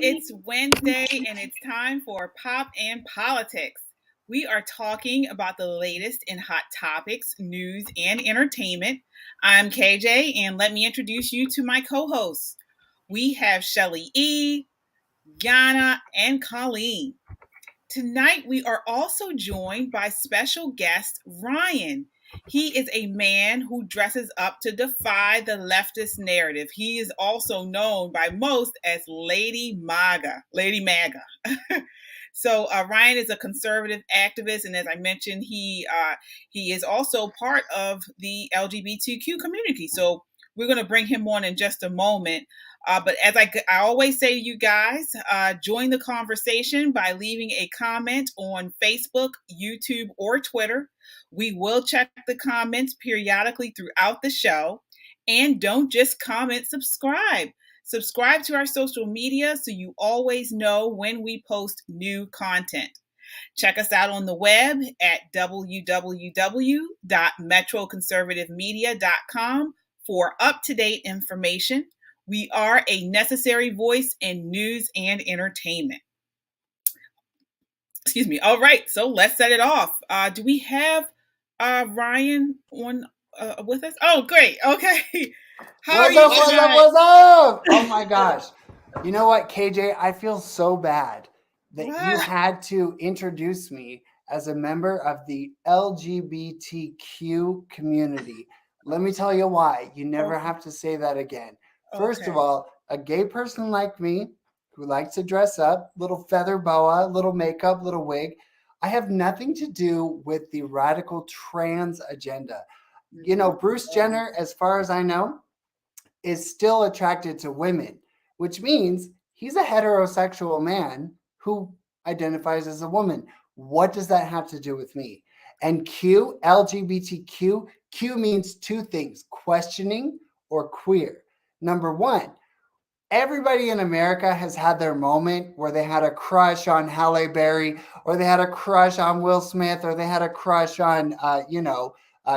It's Wednesday and it's time for Pop and Politics. We are talking about the latest in hot topics, news, and entertainment. I'm KJ, and let me introduce you to my co-hosts. We have Shelly E, Yana, and Colleen. Tonight, we are also joined by special guest Ryan. He is a man who dresses up to defy the leftist narrative. He is also known by most as Lady Maga. So Ryan is a conservative activist, and as I mentioned, he is also part of the LGBTQ community. So we're going to bring him on in just a moment. But as I always say to you guys, join the conversation by leaving a comment on Facebook, YouTube, or Twitter. We will check the comments periodically throughout the show. And don't just comment, subscribe. Subscribe to our social media so you always know when we post new content. Check us out on the web at www.metroconservativemedia.com for up-to-date information. We are a necessary voice in news and entertainment. Excuse me. All right, so let's set it off. Do we have Ryan on with us? Oh, great. Okay. What's up? Oh my gosh. You know what, KJ? I feel so bad that you had to introduce me as a member of the LGBTQ community. Let me tell you why. You never have to say that again. First of all, a gay person like me who likes to dress up, little feather boa, little makeup, little wig, I have nothing to do with the radical trans agenda. You know, Bruce Jenner, as far as I know, is still attracted to women, which means he's a heterosexual man who identifies as a woman. What does that have to do with me? And Q, LGBTQ, Q means two things, questioning or queer. Number one, everybody in America has had their moment where they had a crush on Halle Berry, or they had a crush on Will Smith, or they had a crush on,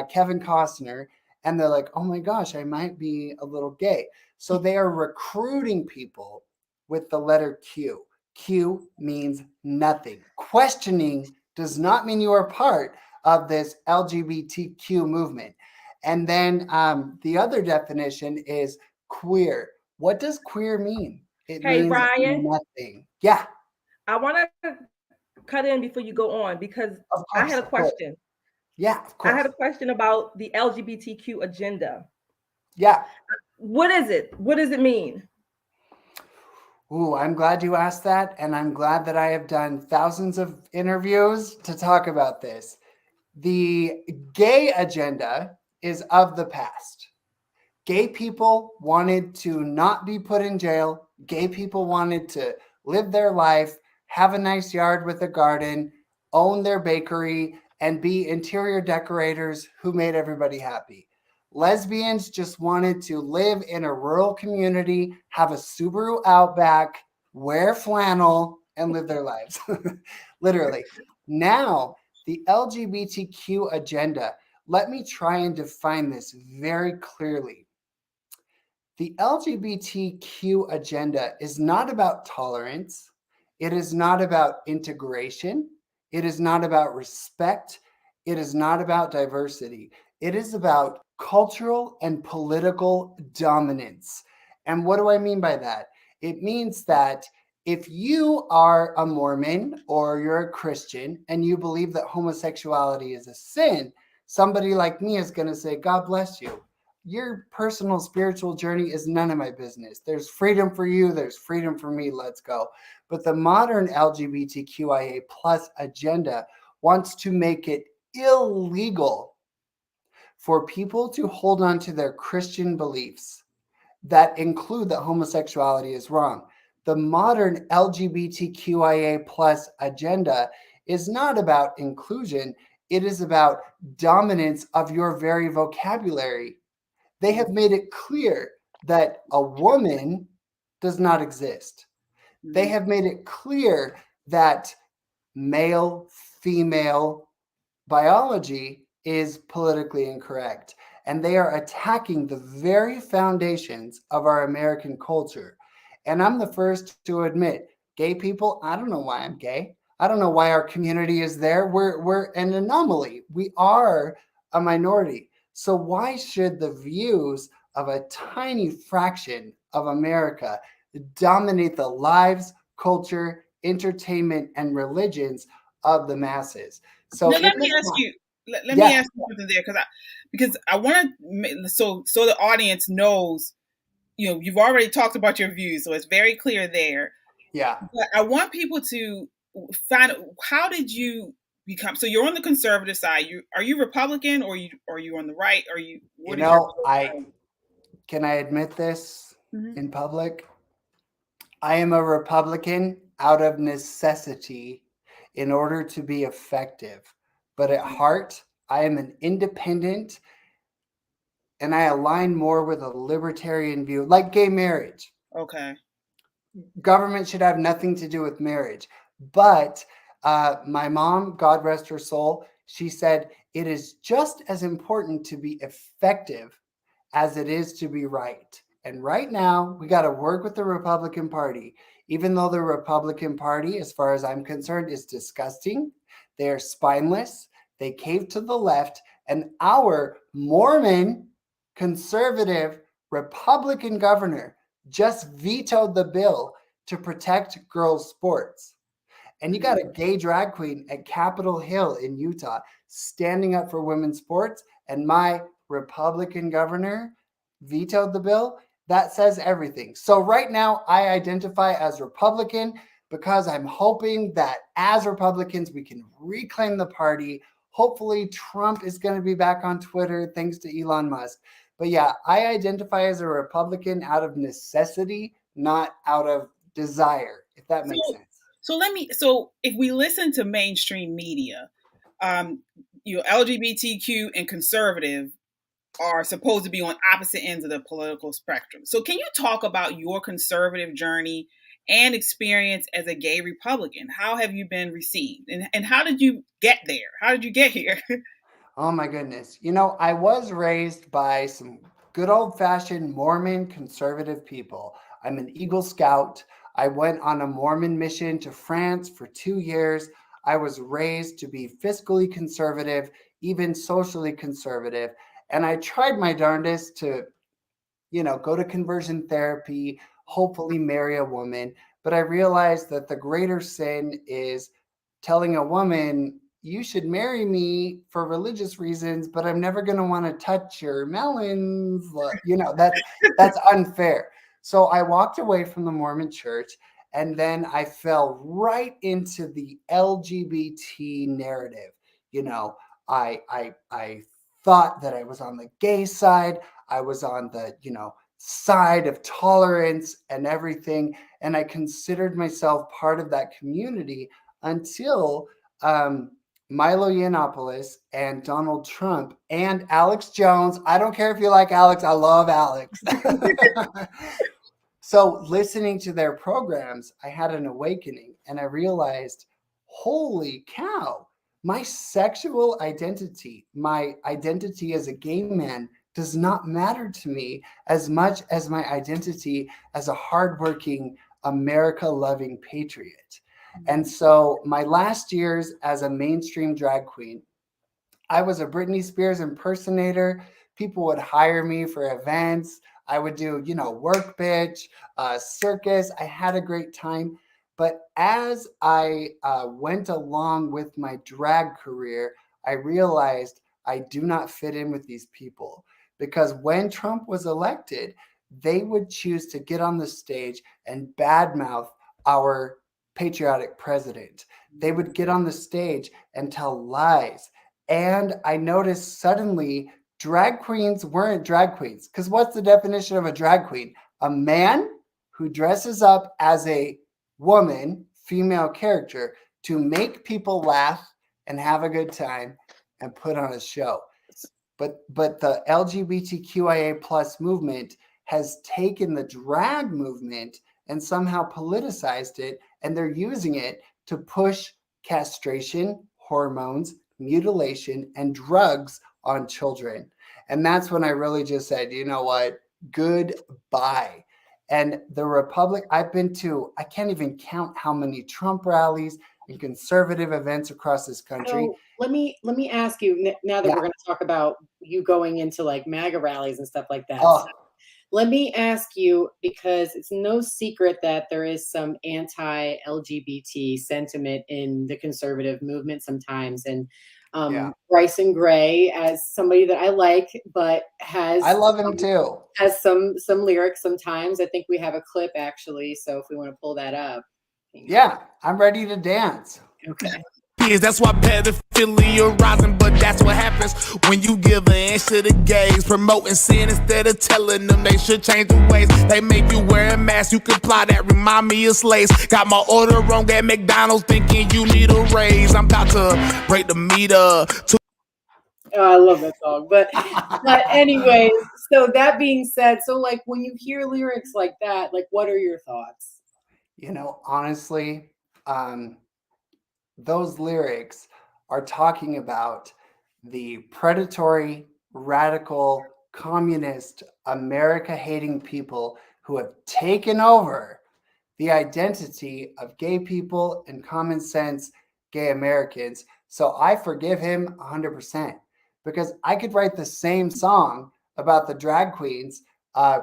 Kevin Costner. And they're like, oh my gosh, I might be a little gay. So they are recruiting people with the letter Q. Q means nothing. Questioning does not mean you are part of this LGBTQ movement. And then the other definition is queer. What does queer mean? It means Ryan, nothing. Yeah. I want to cut in before you go on because I had a question. Yeah, of course. I had a question about the LGBTQ agenda. Yeah. What is it? What does it mean? Ooh, I'm glad you asked that. And I'm glad that I have done thousands of interviews to talk about this. The gay agenda is of the past. Gay people wanted to not be put in jail. Gay people wanted to live their life, have a nice yard with a garden, own their bakery, and be interior decorators who made everybody happy. Lesbians just wanted to live in a rural community, have a Subaru Outback, wear flannel, and live their lives. Literally. Now, the LGBTQ agenda, let me try and define this very clearly. The LGBTQ agenda is not about tolerance. It is not about integration. It is not about respect. It is not about diversity. It is about cultural and political dominance. And what do I mean by that? It means that if you are a Mormon or you're a Christian and you believe that homosexuality is a sin, somebody like me is going to say, God bless you. Your personal spiritual journey is none of my business. There's freedom for you. There's freedom for me. Let's go. But the modern LGBTQIA plus agenda wants to make it illegal for people to hold on to their Christian beliefs that include that homosexuality is wrong. The modern LGBTQIA plus agenda is not about inclusion. It is about dominance of your very vocabulary. They have made it clear that a woman does not exist. They have made it clear that male, female biology is politically incorrect. And they are attacking the very foundations of our American culture. And I'm the first to admit, gay people, I don't know why I'm gay. I don't know why our community is there. We're an anomaly. We are a minority. So why should the views of a tiny fraction of America dominate the lives, culture, entertainment, and religions of the masses? So Now, in let me the ask you. Let me yeah, ask you something there, because I want to, so the audience knows. You've already talked about your views, so it's very clear there. yeah. But I want people to find, how did you become? So you're on the conservative side. Are you Republican, or you on the right? Or you You what is your? know, can I admit this Mhm. in public? I am a Republican out of necessity in order to be effective. But at heart, I am an independent and I align more with a libertarian view, like gay marriage. Okay. Government should have nothing to do with marriage. But my mom, God rest her soul, she said it is just as important to be effective as it is to be right. And right now, we got to work with the Republican Party. Even though the Republican Party, as far as I'm concerned, is disgusting, they're spineless, they cave to the left, and our Mormon conservative Republican governor just vetoed the bill to protect girls' sports. And you got a gay drag queen at Capitol Hill in Utah standing up for women's sports, and my Republican governor vetoed the bill. That says everything. So right now, I identify as Republican because I'm hoping that as Republicans, we can reclaim the party. Hopefully, Trump is going to be back on Twitter thanks to Elon Musk. But yeah, I identify as a Republican out of necessity, not out of desire, if that makes So sense. so if we listen to mainstream media, um, LGBTQ and conservative are supposed to be on opposite ends of the political spectrum. So can you talk about your conservative journey and experience as a gay Republican? How have you been received? And how did you get there? How did you get here? Oh my goodness. You know, I was raised by some good old fashioned Mormon conservative people. I'm an Eagle Scout. I went on a Mormon mission to France for 2 years. I was raised to be fiscally conservative, even socially conservative. And I tried my darndest to, go to conversion therapy, hopefully marry a woman. But I realized that the greater sin is telling a woman, you should marry me for religious reasons, but I'm never going to want to touch your melons. That's unfair. So I walked away from the Mormon church, and then I fell right into the LGBT narrative. You know, I thought that I was on the gay side. I was on the, side of tolerance and everything. And I considered myself part of that community until Milo Yiannopoulos and Donald Trump and Alex Jones. I don't care if you like Alex, I love Alex. So listening to their programs, I had an awakening and I realized, holy cow, my sexual identity, my identity as a gay man does not matter to me as much as my identity as a hardworking, America loving patriot. And so my last years as a mainstream drag queen, I was a Britney Spears impersonator. People would hire me for events. I would do, work bitch, circus. I had a great time. But as I went along with my drag career, I realized I do not fit in with these people because when Trump was elected, they would choose to get on the stage and badmouth our patriotic president. They would get on the stage and tell lies. And I noticed suddenly drag queens weren't drag queens. Because what's the definition of a drag queen? A man who dresses up as a woman, female character, to make people laugh and have a good time and put on a show. But the LGBTQIA plus movement has taken the drag movement and somehow politicized it, and they're using it to push castration, hormones, mutilation, and drugs on children. And that's when I really just said, you know what? Goodbye. And the Republic, I've been to, I can't even count how many Trump rallies and conservative events across this country. So let me ask you now that we're going to talk about you going into like MAGA rallies and stuff like that. Oh. So let me ask you, because it's no secret that there is some anti-LGBT sentiment in the conservative movement sometimes. And Bryson Gray, as somebody that I like, but I love him too. Has some lyrics sometimes. I think we have a clip actually. So if we want to pull that up. Yeah, I'm ready to dance. Okay. That's why pedophilia are rising, but that's what happens when you give an inch to the gays, promoting sin instead of telling them they should change the ways. They make you wear a mask, you comply, that remind me of slaves. Got my order wrong at McDonald's, thinking you need a raise. I'm about to break the meter. I love that song, but anyways, so that being said, so like when you hear lyrics like that, like what are your thoughts? You know, honestly, those lyrics are talking about the predatory, radical, communist, America-hating people who have taken over the identity of gay people and common sense gay Americans. So I forgive him 100% because I could write the same song about the drag queens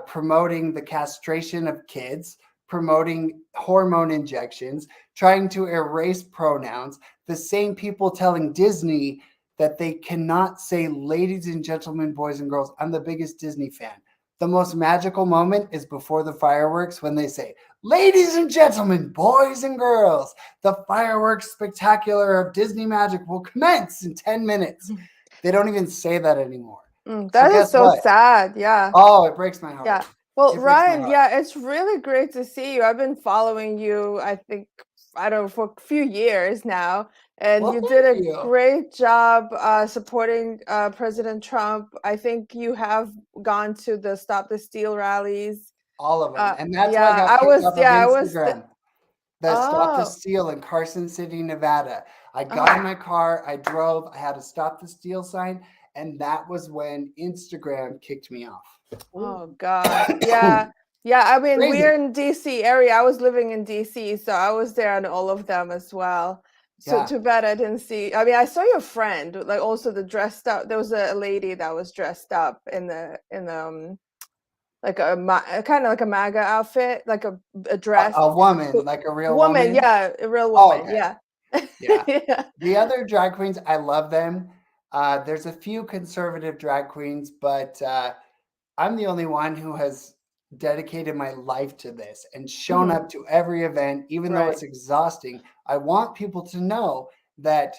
promoting the castration of kids, promoting hormone injections, trying to erase pronouns, the same people telling Disney that they cannot say ladies and gentlemen, boys and girls. I'm the biggest Disney fan. The most magical moment is before the fireworks when they say, ladies and gentlemen, boys and girls, the fireworks spectacular of Disney magic will commence in 10 minutes. They don't even say that anymore. That is so sad. Yeah. Oh, it breaks my heart. Yeah. Well, Ryan, it's really great to see you. I've been following you, I think, I don't know, for a few years now. And you did a great job supporting President Trump. I think you have gone to the Stop the Steal rallies. All of them. And that's why I got kicked off of Instagram. Stop the Steal in Carson City, Nevada. I got in my car, I drove, I had a Stop the Steal sign, and that was when Instagram kicked me off. Oh, God. Yeah. Yeah, I mean, we're in DC area. I was living in DC, so I was there on all of them as well. So too bad I didn't see. I mean, I saw your friend, like also the dressed up. There was a lady that was dressed up in like a kind of like a MAGA outfit, like a dress. A woman, like a real woman. Yeah, a real woman. Oh, okay. Yeah. Yeah. The other drag queens, I love them. There's a few conservative drag queens, but I'm the only one who has dedicated my life to this and shown up to every event, even though it's exhausting. I want people to know that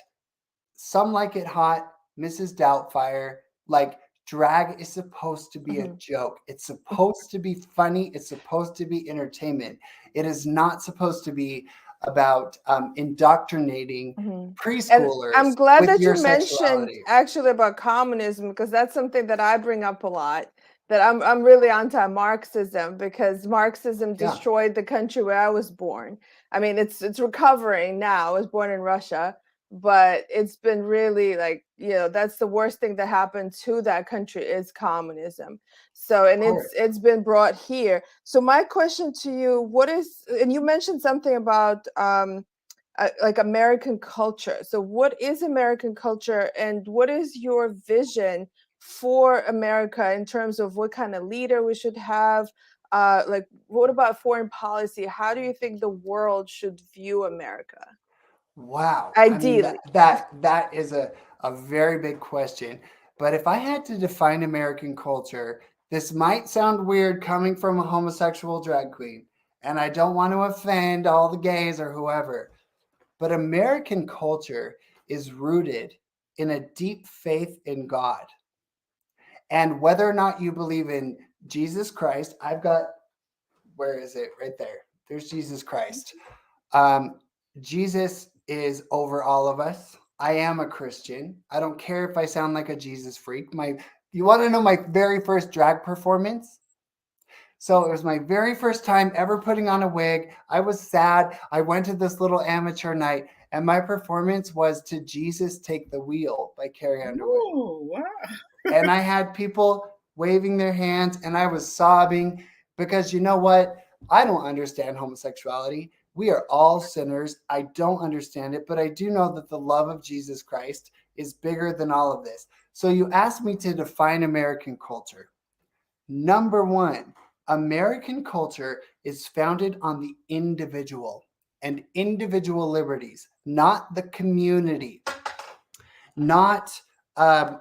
Some Like It Hot, Mrs. Doubtfire, like drag is supposed to be a joke. It's supposed to be funny. It's supposed to be entertainment. It is not supposed to be about indoctrinating preschoolers. And I'm glad that you mentioned actually about communism, because that's something that I bring up a lot. That I'm really anti-Marxism, because Marxism destroyed the country where I was born. I mean, it's recovering now. I was born in Russia, but it's been really like, you know, that's the worst thing that happened to that country is communism. So, and it's been brought here. So my question to you, what is, and you mentioned something about like American culture. So what is American culture, and what is your vision for America in terms of what kind of leader we should have? Like, what about foreign policy? How do you think the world should view America? Wow. Ideally. I mean, that is a very big question. But if I had to define American culture, this might sound weird coming from a homosexual drag queen, and I don't want to offend all the gays or whoever, but American culture is rooted in a deep faith in God. And whether or not you believe in Jesus Christ, I've got, where is it? Right there. There's Jesus Christ. Jesus is over all of us. I am a Christian. I don't care if I sound like a Jesus freak. You want to know my very first drag performance? So it was my very first time ever putting on a wig. I was sad. I went to this little amateur night, and my performance was to Jesus Take the Wheel by Carrie Underwood. Oh, wow. And I had people waving their hands, and I was sobbing Because you know what? I don't understand homosexuality. We are all sinners. I don't understand it, but I do know that the love of Jesus Christ is bigger than all of this. So you asked me to define American culture. Number one, American culture is founded on the individual and individual liberties, not the community, not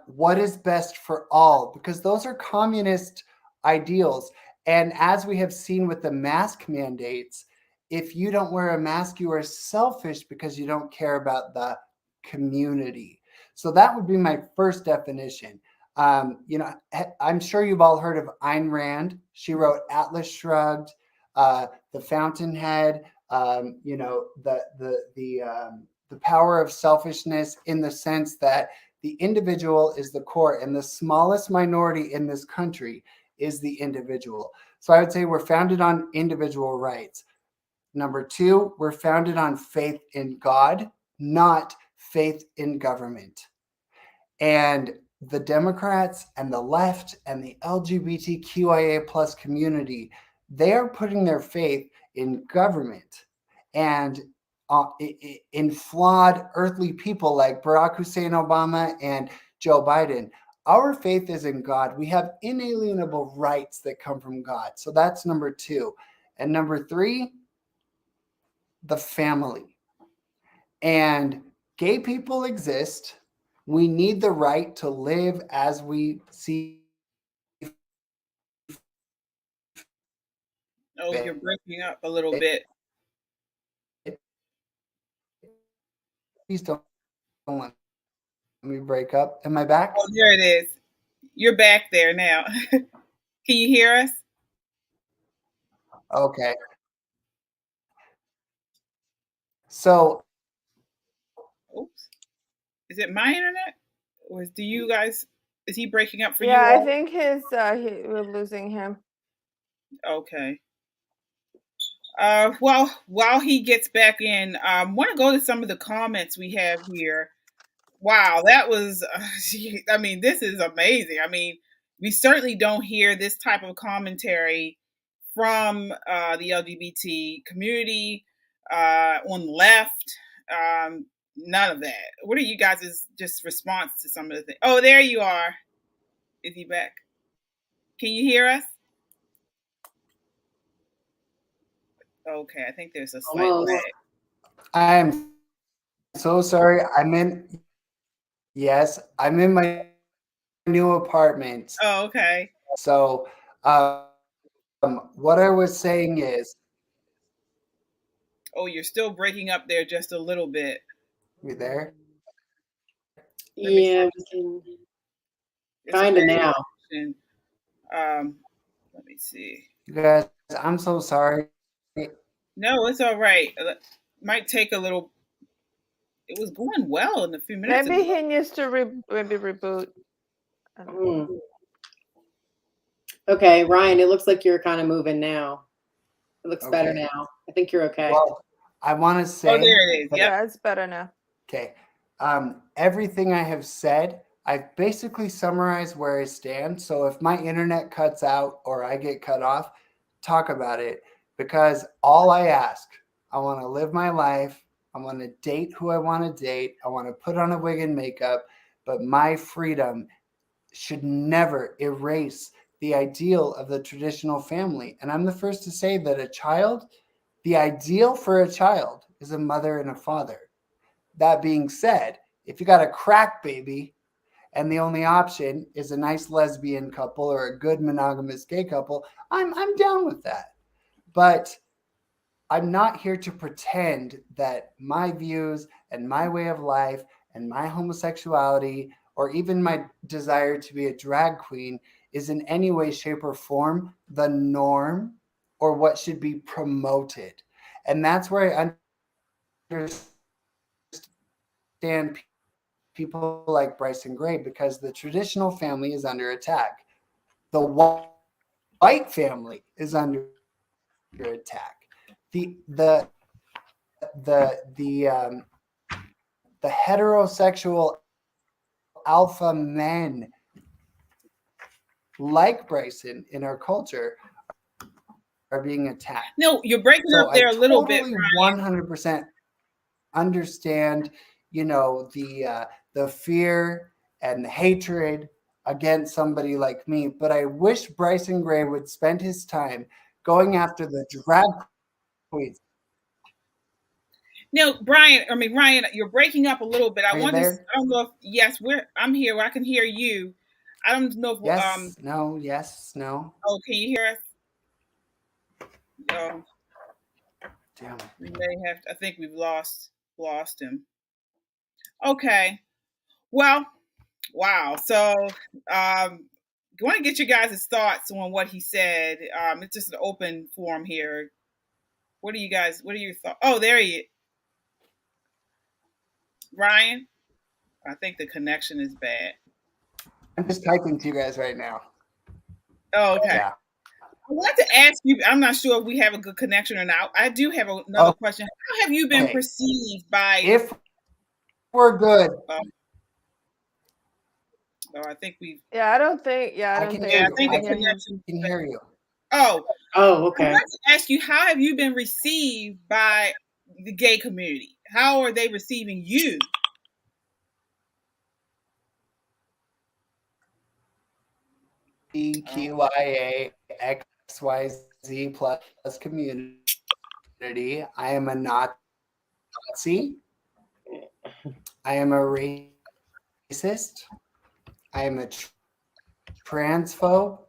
what is best for all, because those are communist ideals. And as we have seen with the mask mandates, if you don't wear a mask, you are selfish because you don't care about the community. So that would be my first definition. I'm sure you've all heard of Ayn Rand. She wrote Atlas Shrugged, The Fountainhead, the power of selfishness, in the sense that the individual is the core, and the smallest minority in this country is the individual. So I would say we're founded on individual rights. Number two, we're founded on faith in God, not faith in government. And the Democrats and the left and the LGBTQIA plus community, they are putting their faith in government and in flawed earthly people like Barack Hussein Obama and Joe Biden. Our faith is in God. We have inalienable rights that come from God. So that's number two. And number three, the family. And gay people exist. We need the right to live as we see. Oh, you're breaking up a little bit. Please don't let me break up. Am I back? Oh, there it is. You're back there now. Can you hear us? Okay. So, oops. Is it my internet? Or is he breaking up for you? Yeah, all? I think we're losing him. Okay. Well, while he gets back in, I want to go to some of the comments we have here. Wow, that was, I mean, this is amazing. I mean, we certainly don't hear this type of commentary from the LGBT community on the left. None of that. What are you guys' just response to some of the things? Oh, there you are. Is he back? Can you hear us? Okay, I think there's a slight lag. I am so sorry. Yes, I'm in my new apartment. Oh, okay. So, what I was saying is. Oh, you're still breaking up there just a little bit. You there? Yeah, we can kind of now. Let me see. You guys, I'm so sorry. No, it's all right. Might take a little. It was going well in a few minutes Maybe ago. he needs to maybe reboot. Okay, Ryan, it looks like you're kind of moving now. It looks better now. I think you're okay. Well, I want to say. Oh, there it is. Yep. Yeah, it's better now. Okay. Everything I have said, I've basically summarized where I stand. So if my internet cuts out or I get cut off, talk about it. Because all I ask, I want to live my life. I want to date who I want to date. I want to put on a wig and makeup. But my freedom should never erase the ideal of the traditional family. And I'm the first to say that the ideal for a child is a mother and a father. That being said, if you got a crack baby and the only option is a nice lesbian couple or a good monogamous gay couple, I'm down with that. But I'm not here to pretend that my views and my way of life and my homosexuality or even my desire to be a drag queen is in any way, shape, or form the norm or what should be promoted. And that's where I understand people like Bryson Gray, because the traditional family is under attack. The white family is under attack. The heterosexual alpha men like Bryson in our culture are being attacked. No, you're breaking up there a little bit, Brian. 100% understand, the fear and the hatred against somebody like me, but I wish Bryson Gray would spend his time going after the drag queens. No, Ryan, you're breaking up a little bit. I don't know if, yes, I'm here. I can hear you. I don't know if, yes, no, yes, no. Oh, can you hear us? Damn. We may have I think we've lost him. Okay. Well, wow. So, I want to get you guys' thoughts on what he said. It's just an open forum here. What are your thoughts? Oh, there he is. Ryan? I think the connection is bad. I'm just typing to you guys right now. Oh, okay. Yeah. I want to ask you, I'm not sure if we have a good connection or not. I do have another question. How have you been perceived by... If we're good... I think we... Yeah, I don't think... I think the connection... I can hear you. Oh, okay. I want to ask you, how have you been received by the gay community? How are they receiving you? LGBTQIA XYZ plus community. I am a Nazi. I am a racist. I am a transphobe.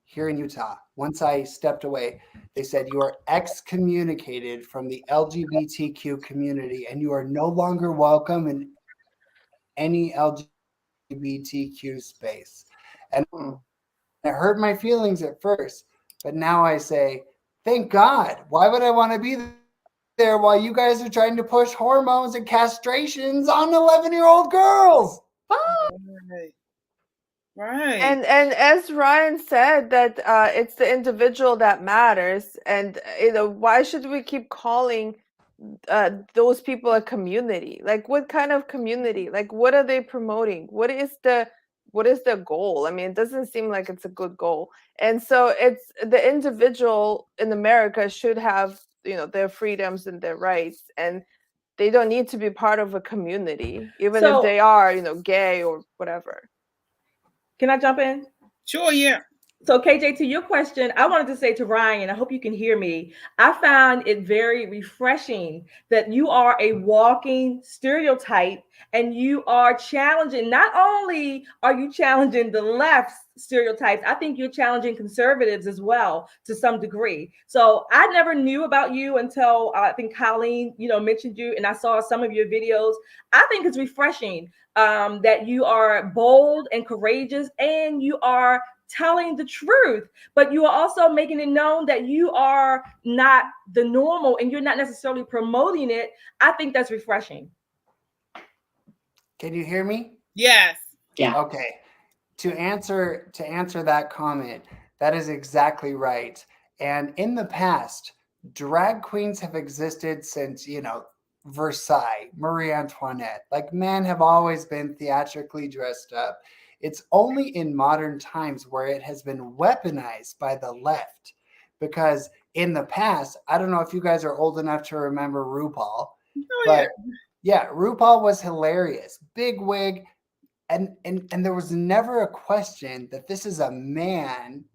Here in Utah, once I stepped away, they said you are excommunicated from the LGBTQ community and you are no longer welcome in any LGBTQ space. And it hurt my feelings at first, but now I say, thank God. Why would I want to be there while you guys are trying to push hormones and castrations on 11-year-old girls? Right. And as Ryan said, that it's the individual that matters, and why should we keep calling those people a community? Like, what kind of community? Like, what are they promoting? What is the goal? I mean, it doesn't seem like it's a good goal. And so it's the individual in America should have, their freedoms and their rights, and they don't need to be part of a community, even if they are, gay or whatever. Can I jump in? Sure, yeah. So KJ, to your question, I wanted to say to Ryan, I hope you can hear me. I found it very refreshing that you are a walking stereotype and you are challenging, not only are you challenging the left's stereotypes, I think you're challenging conservatives as well to some degree. So I never knew about you until I think Colleen, mentioned you, and I saw some of your videos. I think it's refreshing that you are bold and courageous and you are telling the truth, but you are also making it known that you are not the normal and you're not necessarily promoting it. I think that's refreshing. Can you hear me? Yes. Yeah. Okay. To answer that comment, that is exactly right. And in the past, drag queens have existed since, Versailles, Marie Antoinette. Like, men have always been theatrically dressed up. It's only in modern times where it has been weaponized by the left. Because in the past, I don't know if you guys are old enough to remember RuPaul, but yeah, RuPaul was hilarious. Big wig. And there was never a question that this is a man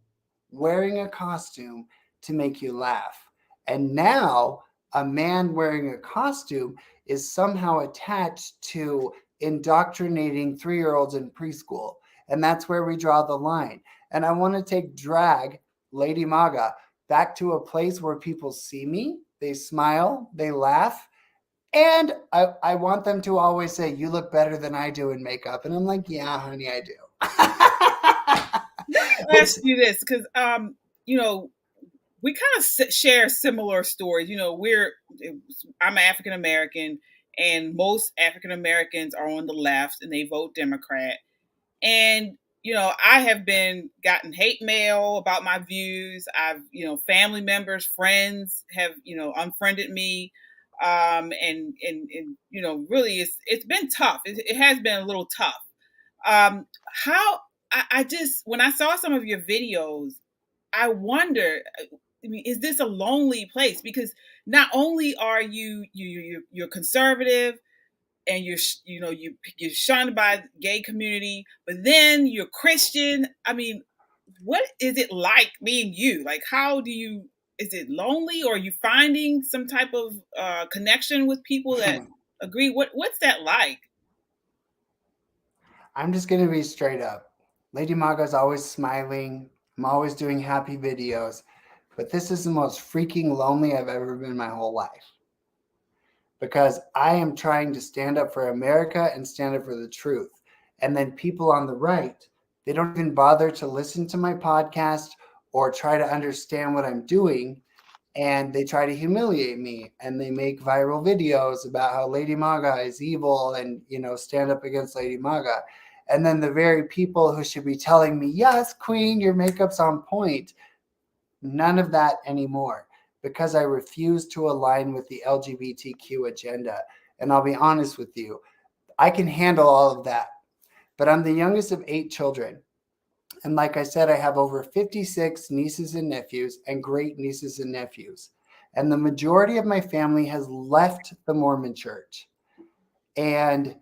wearing a costume to make you laugh. And now a man wearing a costume is somehow attached to indoctrinating 3-year-olds in preschool. And that's where we draw the line. And I want to take drag, Lady Maga, back to a place where people see me, they smile, they laugh. And I want them to always say, you look better than I do in makeup. And I'm like, yeah, honey, I do. Let me ask you this, because, we kind of share similar stories. I'm African American, and most African Americans are on the left, and they vote Democrat. And I have gotten hate mail about my views. I've family members, friends have unfriended me, and really it's been tough. It has been a little tough. How I just, when I saw some of your videos, I wonder, I mean, is this a lonely place? Because not only are you're conservative and you're shunned by the gay community, but then you're Christian. I mean, what is it like being you? Like, is it lonely, or are you finding some type of connection with people that agree? What's that like? I'm just going to be straight up. Lady Maga's always smiling. I'm always doing happy videos. But this is the most freaking lonely I've ever been my whole life. Because I am trying to stand up for America and stand up for the truth. And then people on the right, they don't even bother to listen to my podcast or try to understand what I'm doing. And they try to humiliate me, and they make viral videos about how Lady Maga is evil and, stand up against Lady Maga. And then the very people who should be telling me, yes, Queen, your makeup's on point, none of that anymore, because I refuse to align with the LGBTQ agenda. And I'll be honest with you, I can handle all of that, but I'm the youngest of 8 children. And like I said, I have over 56 nieces and nephews and great nieces and nephews. And the majority of my family has left the Mormon church. And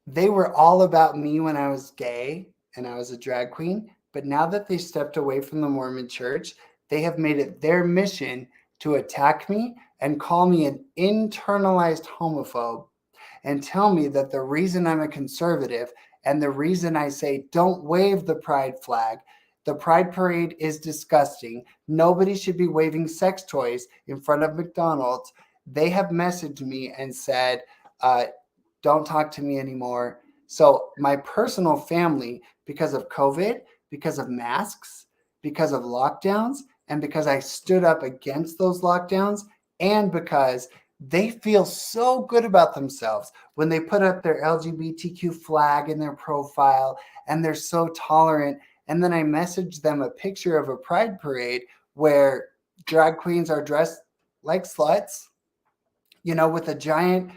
they were all about me when I was gay and I was a drag queen. But now that they stepped away from the Mormon church, they have made it their mission to attack me and call me an internalized homophobe and tell me that the reason I'm a conservative and the reason I say don't wave the pride flag, the pride parade is disgusting. Nobody should be waving sex toys in front of McDonald's. They have messaged me and said, don't talk to me anymore. So my personal family, because of COVID, because of masks, because of lockdowns, and because I stood up against those lockdowns, and because they feel so good about themselves when they put up their LGBTQ flag in their profile, and they're so tolerant. And then I messaged them a picture of a pride parade where drag queens are dressed like sluts, with a giant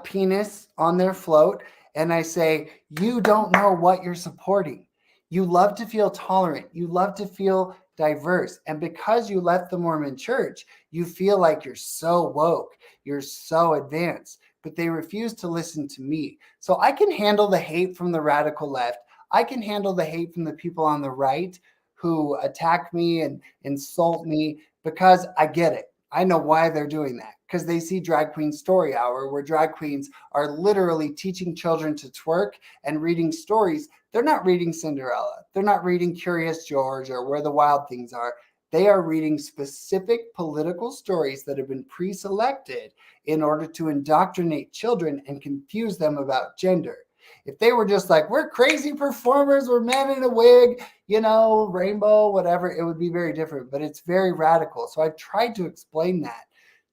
penis on their float. And I say, you don't know what you're supporting. You love to feel tolerant. You love to feel diverse. And because you left the Mormon church, you feel like you're so woke. You're so advanced. But they refuse to listen to me. So I can handle the hate from the radical left. I can handle the hate from the people on the right who attack me and insult me, because I get it. I know why they're doing that, because they see Drag Queen Story Hour, where drag queens are literally teaching children to twerk and reading stories. They're not reading Cinderella. They're not reading Curious George or Where the Wild Things Are. They are reading specific political stories that have been pre-selected in order to indoctrinate children and confuse them about gender. If they were just like, we're crazy performers, we're men in a wig, rainbow, whatever, it would be very different. But it's very radical. So I've tried to explain that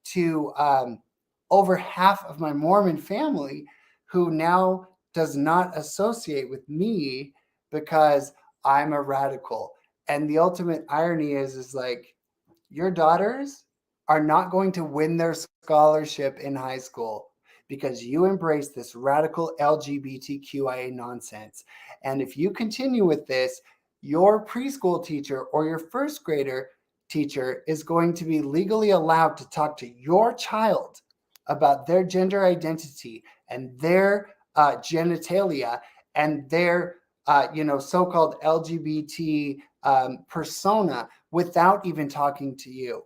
to over half of my Mormon family, who now does not associate with me because I'm a radical. And the ultimate irony is like, your daughters are not going to win their scholarship in high school because you embrace this radical LGBTQIA nonsense. And if you continue with this, your preschool teacher or your first grader teacher is going to be legally allowed to talk to your child about their gender identity and their genitalia and their so-called LGBT persona without even talking to you.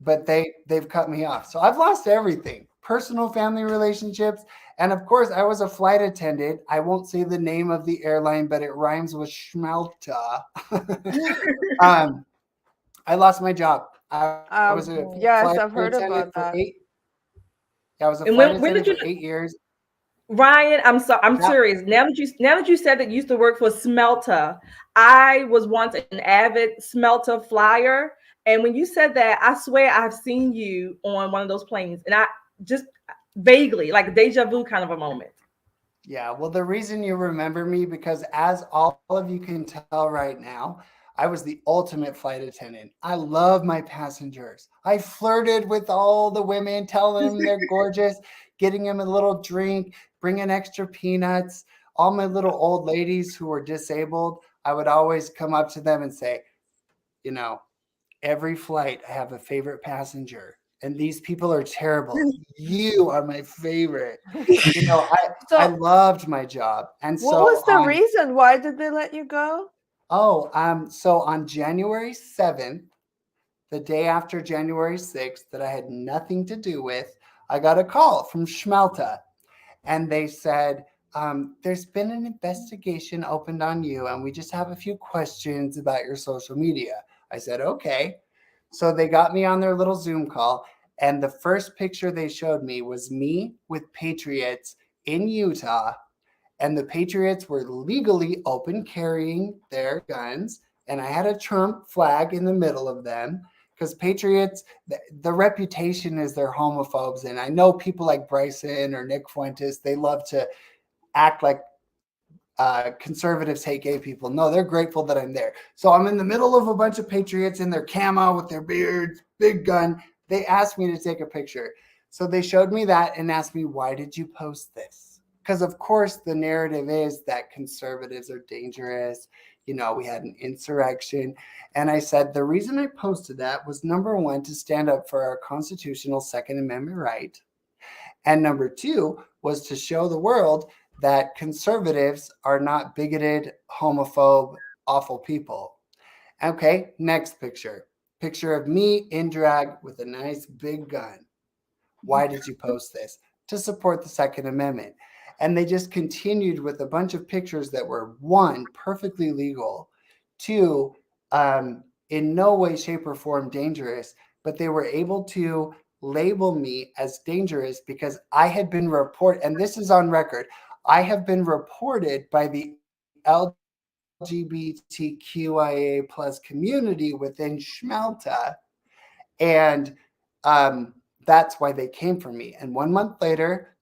But they've cut me off. So I've lost everything: personal, family relationships. And of course, I was a flight attendant. I won't say the name of the airline, but it rhymes with Schmelta. I lost my job. I was a yes, flight I've heard attendant about for that. 8. I was a And flight when did attendant you, for 8 years. Ryan? I'm Yeah. serious. Now that you said that you used to work for Smelta, I was once an avid Smelta flyer. And when you said that, I swear I've seen you on one of those planes, and I just vaguely, like a deja vu kind of a moment. Yeah, well, the reason you remember me, because as all of you can tell right now, I was the ultimate flight attendant. I love my passengers. I flirted with all the women, telling them they're gorgeous, getting them a little drink, bringing extra peanuts. All my little old ladies who were disabled, I would always come up to them and say, every flight I have a favorite passenger, and these people are terrible. You are my favorite. You know, I loved my job. And what so was the reason? Why did they let you go? So on January 7th, the day after January 6th, that I had nothing to do with, I got a call from Schmelta, and they said, there's been an investigation opened on you, and we just have a few questions about your social media. I said, okay. So they got me on their little Zoom call, and the first picture they showed me was me with patriots in Utah, and the patriots were legally open carrying their guns, and I had a Trump flag in the middle of them, because patriots, the reputation is they're homophobes. And I know people like Bryson or Nick Fuentes, they love to act like conservatives hate gay people. No, they're grateful that I'm there. So I'm in the middle of a bunch of patriots in their camo with their beards, big gun. They asked me to take a picture. So they showed me that and asked me, why did you post this? Because of course the narrative is that conservatives are dangerous. You know, we had an insurrection. And I said, the reason I posted that was, number one, to stand up for our constitutional Second Amendment right. And number two was to show the world that conservatives are not bigoted, homophobe, awful people. Okay, next picture. Picture of me in drag with a nice big gun. Why did you post this? To support the Second Amendment. And they just continued with a bunch of pictures that were, one, perfectly legal, two, in no way, shape, or form dangerous, but they were able to label me as dangerous because I had been reported, and this is on record, I have been reported by the LGBTQIA plus community within Schmelta, and that's why they came for me. And 1 month later,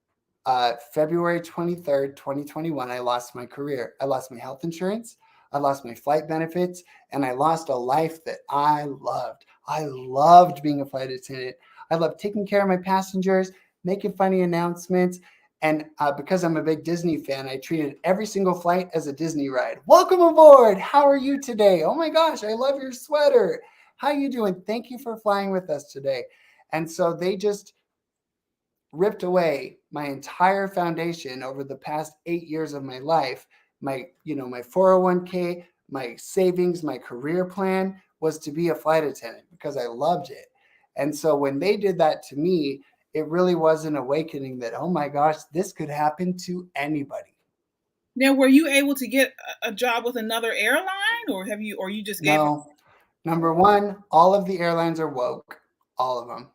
February 23rd, 2021, I lost my career. I lost my health insurance. I lost my flight benefits, and I lost a life that I loved. I loved being a flight attendant. I loved taking care of my passengers, making funny announcements. And because I'm a big Disney fan, I treated every single flight as a Disney ride. Welcome aboard. How are you today? Oh my gosh, I love your sweater. How you doing? Thank you for flying with us today. And so they just ripped away my entire foundation over the past 8 years of my life. My 401k, my savings, my career plan was to be a flight attendant because I loved it. And so when they did that to me, it really was an awakening that, oh my gosh, this could happen to anybody. Now, were you able to get a job with another airline, or you just gave up? No. Number one, all of the airlines are woke, all of them.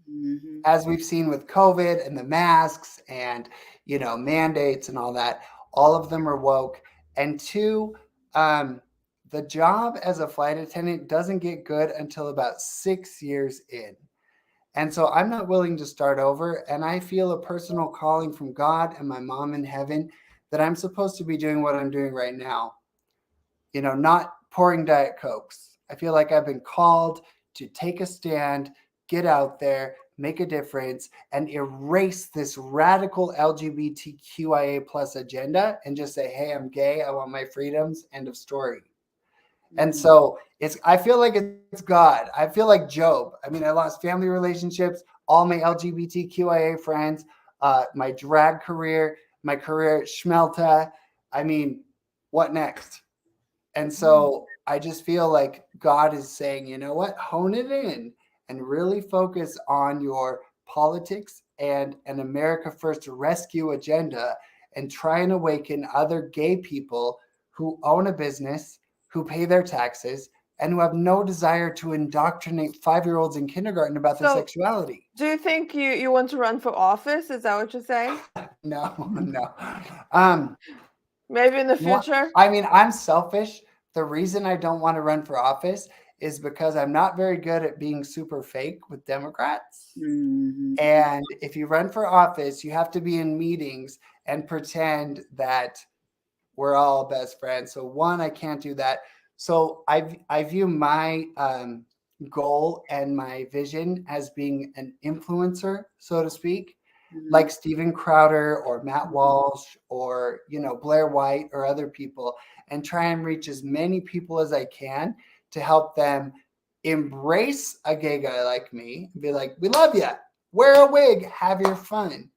Mm-hmm. As we've seen with COVID and the masks and, mandates and all that, all of them are woke. And two, the job as a flight attendant doesn't get good until about 6 years in. And so I'm not willing to start over. And I feel a personal calling from God and my mom in heaven that I'm supposed to be doing what I'm doing right now. Not pouring Diet Cokes. I feel like I've been called to take a stand, get out there, make a difference, and erase this radical LGBTQIA plus agenda and just say, hey, I'm gay. I want my freedoms. End of story. And so I feel like it's God. I feel like Job. I mean, I lost family relationships, all my LGBTQIA friends, my drag career, my career at Schmelta. I mean, what next? And so I just feel like God is saying, you know what, hone it in and really focus on your politics and an America First rescue agenda, and try and awaken other gay people who own a business, who pay their taxes, and who have no desire to indoctrinate 5-year-olds in kindergarten about their sexuality. Do you think you want to run for office? Is that what you're saying? No. Maybe in the future? I mean, I'm selfish. The reason I don't want to run for office is because I'm not very good at being super fake with Democrats. Mm-hmm. And if you run for office, you have to be in meetings and pretend that we're all best friends. So one, I can't do that. So I view my goal and my vision as being an influencer, so to speak, like Steven Crowder or Matt Walsh or, Blair White or other people, and try and reach as many people as I can to help them embrace a gay guy like me, be like, we love you, wear a wig, have your fun,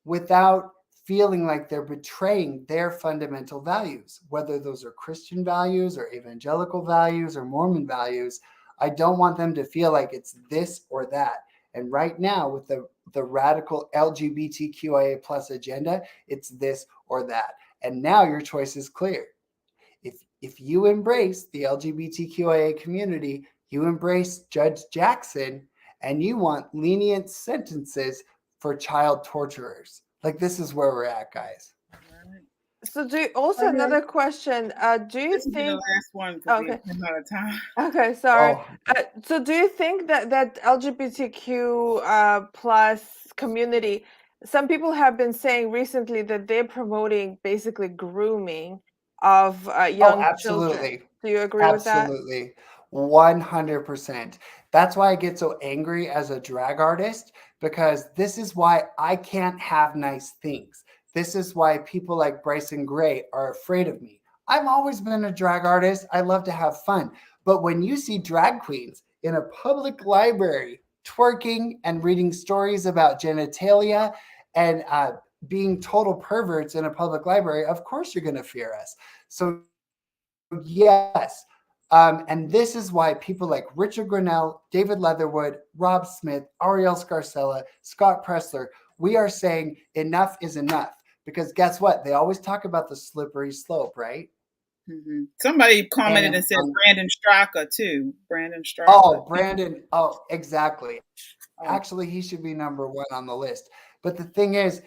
without feeling like they're betraying their fundamental values, whether those are Christian values or evangelical values or Mormon values. I don't want them to feel like it's this or that. And right now, with the radical LGBTQIA plus agenda, it's this or that. And now your choice is clear. If you embrace the LGBTQIA community, you embrace Judge Jackson, and you want lenient sentences for child torturers. Like, this is where we're at, guys. So another question. Do you think the last one? Okay. We're out of time. Okay, sorry. Oh. So do you think that LGBTQ plus community, some people have been saying recently that they're promoting basically grooming of young children. Do you agree with that? Absolutely. 100%. That's why I get so angry as a drag artist, because this is why I can't have nice things. This is why people like Bryson Gray are afraid of me. I've always been a drag artist. I love to have fun. But when you see drag queens in a public library twerking and reading stories about genitalia and being total perverts in a public library, of course you're going to fear us. So yes. And this is why people like Richard Grinnell, David Leatherwood, Rob Smith, Ariel Scarcella, Scott Pressler, we are saying enough is enough. Because guess what? They always talk about the slippery slope, right? Mm-hmm. Somebody commented and said Brandon Straka too. Brandon Straka. Oh, Brandon. Oh, exactly. Actually, he should be number one on the list. But the thing is,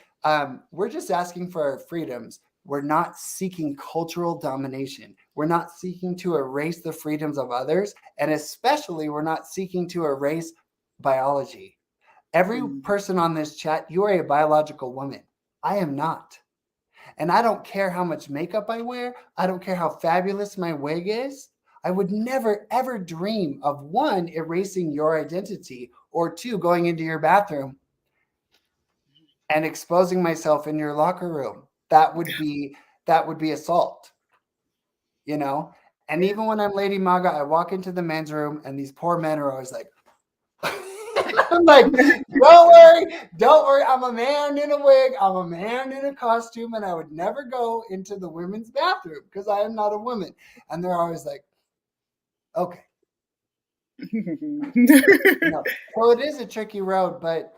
we're just asking for our freedoms. We're not seeking cultural domination. We're not seeking to erase the freedoms of others. And especially, we're not seeking to erase biology. Every person on this chat, you are a biological woman. I am not. And I don't care how much makeup I wear. I don't care how fabulous my wig is. I would never, ever dream of, one, erasing your identity, or two, going into your bathroom and exposing myself in your locker room. That would be assault, you know? And even when I'm Lady Maga, I walk into the men's room and these poor men are always like, I'm like, don't worry. I'm a man in a wig. I'm a man in a costume, and I would never go into the women's bathroom because I am not a woman. And they're always like, okay. No. So it is a tricky road, but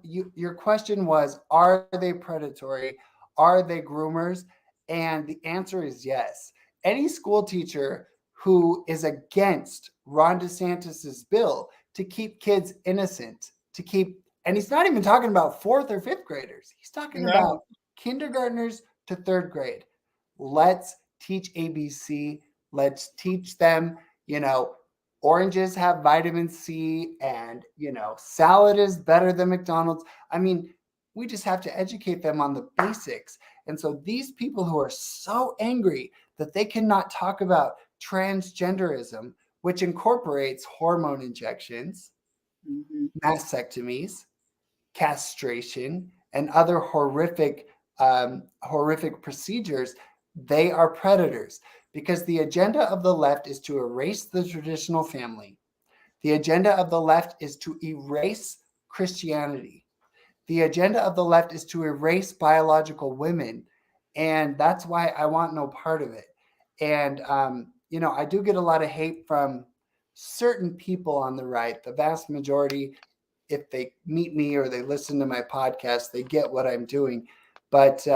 your question was, are they predatory? Are they groomers? And the answer is yes. Any school teacher who is against Ron DeSantis's bill to keep kids innocent, and he's not even talking about 4th or 5th graders. He's talking about kindergartners to 3rd grade. Let's teach ABC. Let's teach them, oranges have vitamin C, and, salad is better than McDonald's. I mean, we just have to educate them on the basics. And so these people who are so angry that they cannot talk about transgenderism, which incorporates hormone injections, mastectomies, castration, and other horrific procedures, they are predators, because the agenda of the left is to erase the traditional family. The agenda of the left is to erase Christianity. The agenda of the left is to erase biological women. And that's why I want no part of it. And, I do get a lot of hate from certain people on the right. The vast majority, if they meet me or they listen to my podcast, they get what I'm doing. But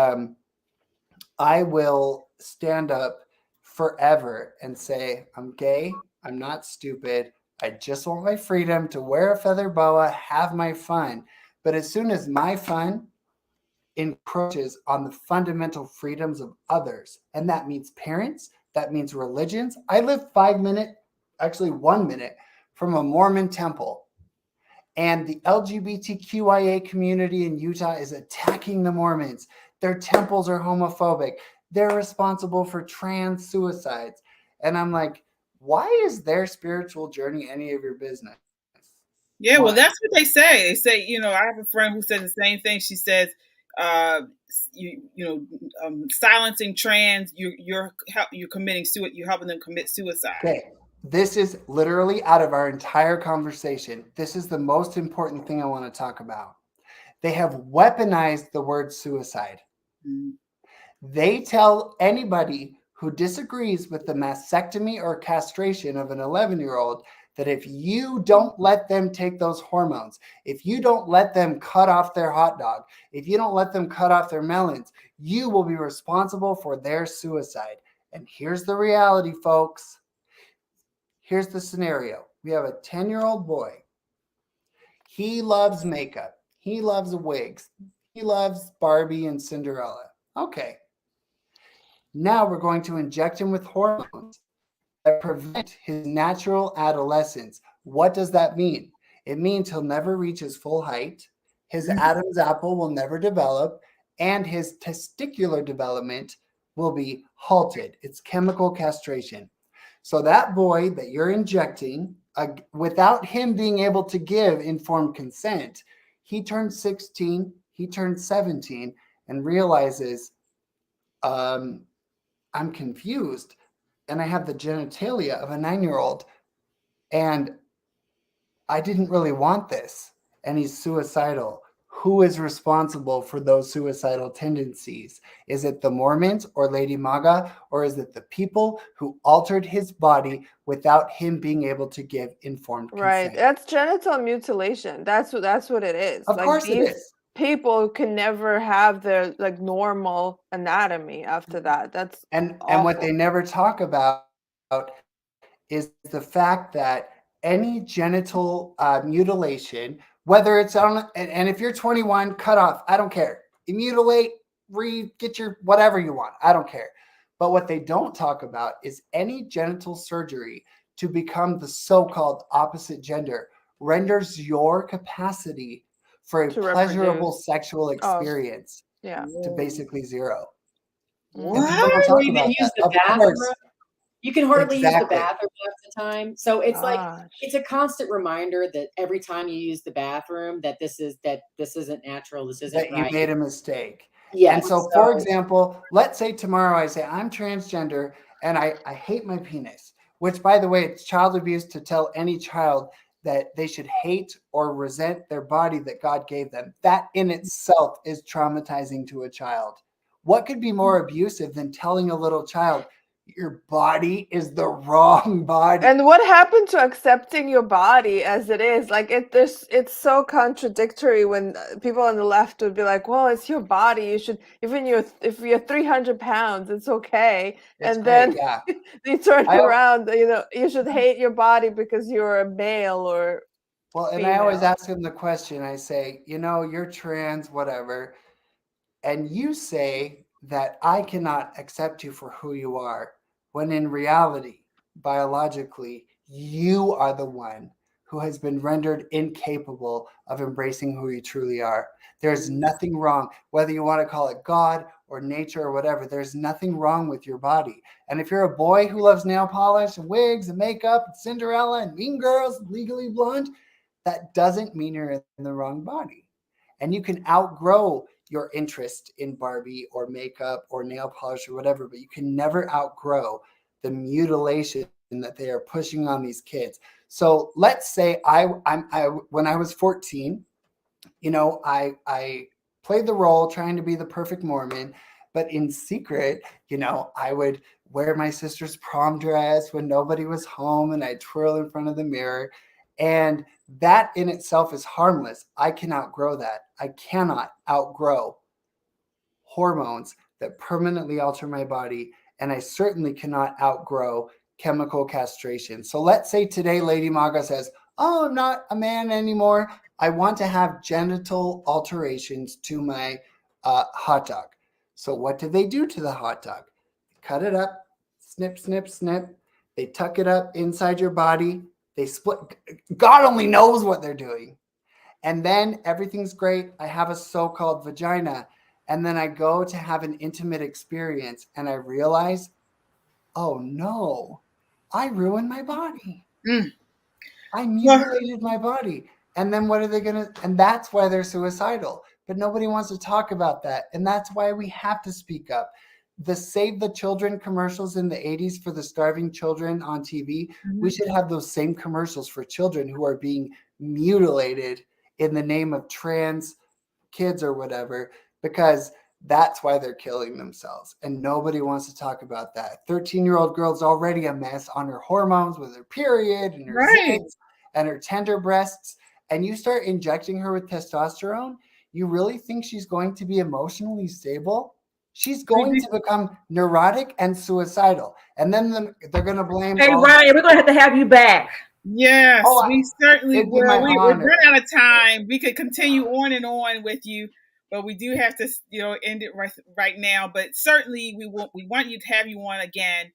I will stand up forever and say, I'm gay. I'm not stupid. I just want my freedom to wear a feather boa, have my fun. But as soon as my fun encroaches on the fundamental freedoms of others, and that means parents, that means religions. I live 1 minute from a Mormon temple, and the LGBTQIA community in Utah is attacking the Mormons. Their temples are homophobic. They're responsible for trans suicides. And I'm like, why is their spiritual journey any of your business? Yeah, well, that's what they say. They say, I have a friend who said the same thing. She says, silencing trans, you're committing suicide. You're helping them commit suicide. Okay, this is literally out of our entire conversation. This is the most important thing I want to talk about. They have weaponized the word suicide. Mm. They tell anybody who disagrees with the mastectomy or castration of an 11-year-old that if you don't let them take those hormones, if you don't let them cut off their hot dog, if you don't let them cut off their melons, you will be responsible for their suicide. And here's the reality, folks. Here's the scenario. We have a 10-year-old boy. He loves makeup. He loves wigs. He loves Barbie and Cinderella. Okay. Now we're going to inject him with hormones that prevent his natural adolescence. What does that mean? It means he'll never reach his full height. His Adam's apple will never develop, and his testicular development will be halted. It's chemical castration. So that boy that you're injecting, without him being able to give informed consent, he turns 16, he turns 17, and realizes, I'm confused, and I have the genitalia of a 9-year-old, and I didn't really want this, and he's suicidal. Who is responsible for those suicidal tendencies? Is it the Mormons or Lady Maga, or is it the people who altered his body without him being able to give informed consent? Right. That's genital mutilation. That's what it is. Of course it is. People can never have their like normal anatomy after that. That's and what they never talk about is the fact that any genital mutilation, whether it's on, and if you're 21, cut off, I don't care. You mutilate, get your whatever you want, I don't care. But what they don't talk about is any genital surgery to become the so-called opposite gender renders your capacity for a pleasurable sexual experience to basically zero. What? Or even use the bathroom. You can hardly use the bathroom half the time. So it's like, it's a constant reminder that every time you use the bathroom, that this isn't natural. This isn't that right. You made a mistake. Yeah. And so, for example, let's say tomorrow I say I'm transgender and I hate my penis, which, by the way, it's child abuse to tell any child that they should hate or resent their body that God gave them. That in itself is traumatizing to a child. What could be more abusive than telling a little child, your body is the wrong body? And what happened to accepting your body as it is? Like it's so contradictory when people on the left would be like, well, it's your body. You should, if you're 300 pounds, it's okay. And then you turn around, you should hate your body because you're a male or and female. I always ask them the question. I say, you're trans, whatever. And you say that I cannot accept you for who you are, when in reality, biologically, you are the one who has been rendered incapable of embracing who you truly are. There's nothing wrong, whether you want to call it God or nature or whatever, there's nothing wrong with your body. And if you're a boy who loves nail polish and wigs and makeup and Cinderella and Mean Girls, Legally Blonde, that doesn't mean you're in the wrong body. And you can outgrow your interest in Barbie or makeup or nail polish or whatever, but you can never outgrow the mutilation that they are pushing on these kids. So let's say I when I was 14, I played the role trying to be the perfect Mormon, but in secret, I would wear my sister's prom dress when nobody was home and I'd twirl in front of the mirror. And that in itself is harmless. I can outgrow that. I cannot outgrow hormones that permanently alter my body. And I certainly cannot outgrow chemical castration. So let's say today Lady Maga says, oh, I'm not a man anymore. I want to have genital alterations to my hot dog. So what do they do to the hot dog? Cut it up, snip, snip, snip. They tuck it up inside your body. They split. God only knows what they're doing. And then everything's great. I have a so-called vagina. And then I go to have an intimate experience and I realize, oh no, I ruined my body. I mutilated my body. And then what are they going to, and that's why they're suicidal. But nobody wants to talk about that. And that's why we have to speak up. the Save the Children commercials in the 80s for the starving children on TV. We should have those same commercials for children who are being mutilated in the name of trans kids or whatever, because that's why they're killing themselves. And nobody wants to talk about that. 13-year-old girl's already a mess on her hormones with her period and her zits and her tender breasts. And you start injecting her with testosterone, you really think she's going to be emotionally stable? She's going to become neurotic and suicidal. And then they're going to blame. Hey, Ryan, we're going to have you back. Yes, we certainly will. We're run out of time. We could continue on and on with you, but we do have to, end it right now. But certainly, we want you to have you on again.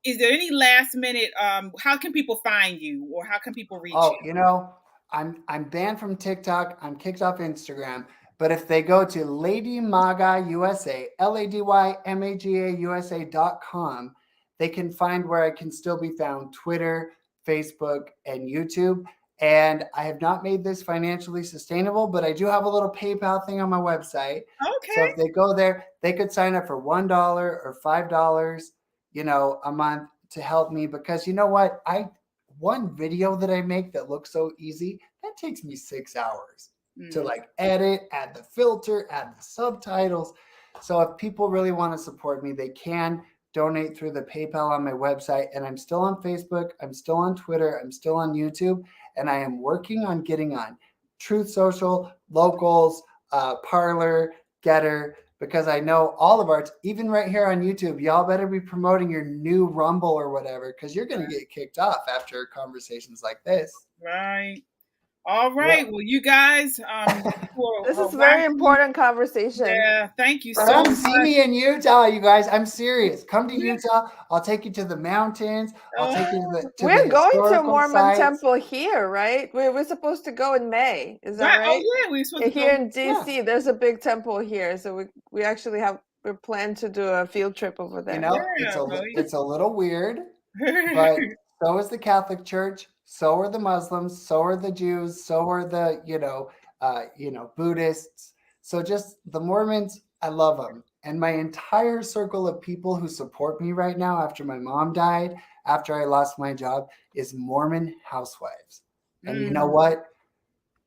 Is there any last minute? How can people find you, or how can people reach you? I'm banned from TikTok. I'm kicked off Instagram. But if they go to Lady Maga USA, LadyMagaUSA.com, they can find where I can still be found: Twitter, Facebook, and YouTube. And I have not made this financially sustainable, but I do have a little PayPal thing on my website. Okay. So if they go there, they could sign up for $1 or $5, a month to help me, because you know what? One video that I make that looks so easy, that takes me 6 hours to edit, add the filter, add the subtitles. So if people really want to support me, they can donate through the PayPal on my website. And I'm still on Facebook. I'm still on Twitter. I'm still on YouTube. And I am working on getting on Truth Social, Locals, Parler, Getter, because I know all of ours, even right here on YouTube, y'all better be promoting your new Rumble or whatever, because you're going to get kicked off after conversations like this. Right. All right. Yeah. Well, you guys, this is a very important conversation. Yeah. Thank you so much. Come see me in Utah, you guys. I'm serious. Come to Utah. I'll take you to the mountains. I'll take you to the We're going to a Mormon sites. temple here, right? We're supposed to go in May. Is that right? Oh, yeah. We're supposed to here in DC. Yeah. There's a big temple here. So we actually we're planning to do a field trip over there. It's a little weird, but so is the Catholic Church. So are the Muslims, so are the Jews, so are the, Buddhists. So just the Mormons, I love them. And my entire circle of people who support me right now after my mom died, after I lost my job, is Mormon housewives. And you know what?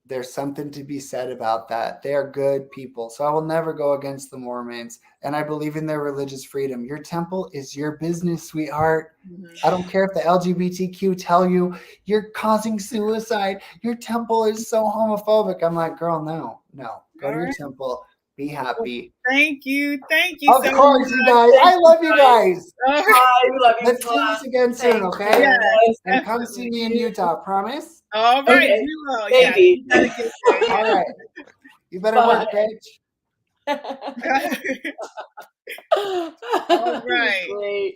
There's something to be said about that. They are good people. So I will never go against the Mormons. And I believe in their religious freedom. Your temple is your business, sweetheart. I don't care if the LGBTQ tell you you're causing suicide. Your temple is so homophobic. I'm like, girl, no. Go to your temple. Be happy. Thank you. Of course, you guys. I love you guys. Hi, we love you. Let's do this again soon, okay? Yes, and come see me in Utah. Promise? All right. Okay. We will. Maybe. Yeah. All right. You better work, bitch. All right. Great.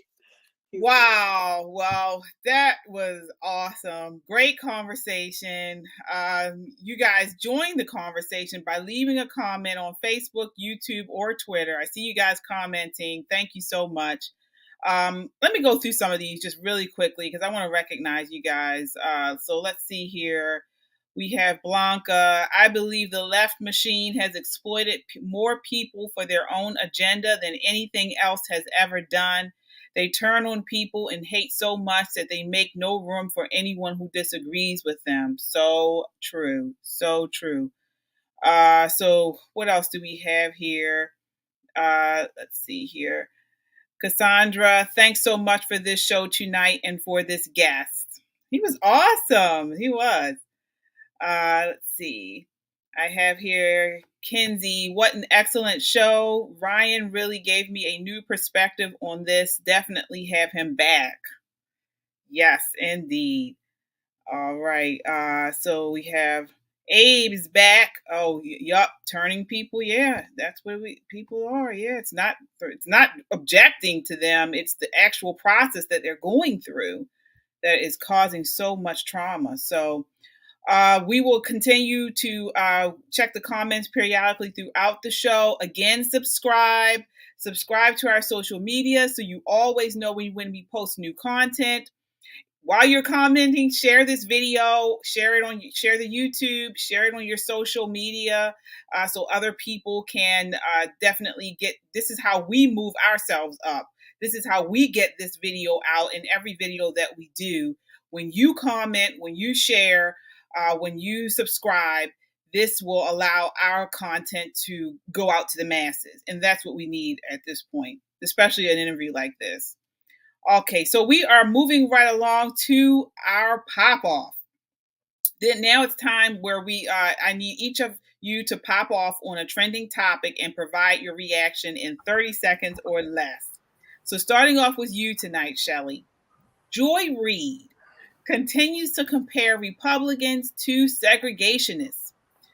Wow. Well, that was awesome. Great conversation. You guys join the conversation by leaving a comment on Facebook, YouTube, or Twitter. I see you guys commenting. Thank you so much. Let me go through some of these just really quickly because I want to recognize you guys. So let's see here. We have Blanca. I believe the left machine has exploited more people for their own agenda than anything else has ever done. They turn on people and hate so much that they make no room for anyone who disagrees with them. So true. So true. So what else do we have here? Let's see here. Cassandra, thanks so much for this show tonight and for this guest. He was awesome. He was. Let's see. I have here Kinsey. What an excellent show. Ryan really gave me a new perspective on this. Definitely have him back. Yes, indeed. All right. So we have Abe's back. Oh, yup. Turning people. Yeah, that's where people are. Yeah, it's not objecting to them. It's the actual process that they're going through that is causing so much trauma. So we will continue to check the comments periodically throughout the show. Again, subscribe to our social media so you always know when we post new content. while you're commenting, share this video, share the YouTube, share it on your social media, so other people can definitely get. This is how we move ourselves up. This is how we get this video out in every video that we do. When you comment, when you share, when you subscribe, this will allow our content to go out to the masses. And that's what we need at this point, especially an interview like this. Okay, so we are moving right along to our pop-off. Then now it's time where I need each of you to pop off on a trending topic and provide your reaction in 30 seconds or less. So starting off with you tonight, Shelly. Joy Reid continues to compare Republicans to segregationists,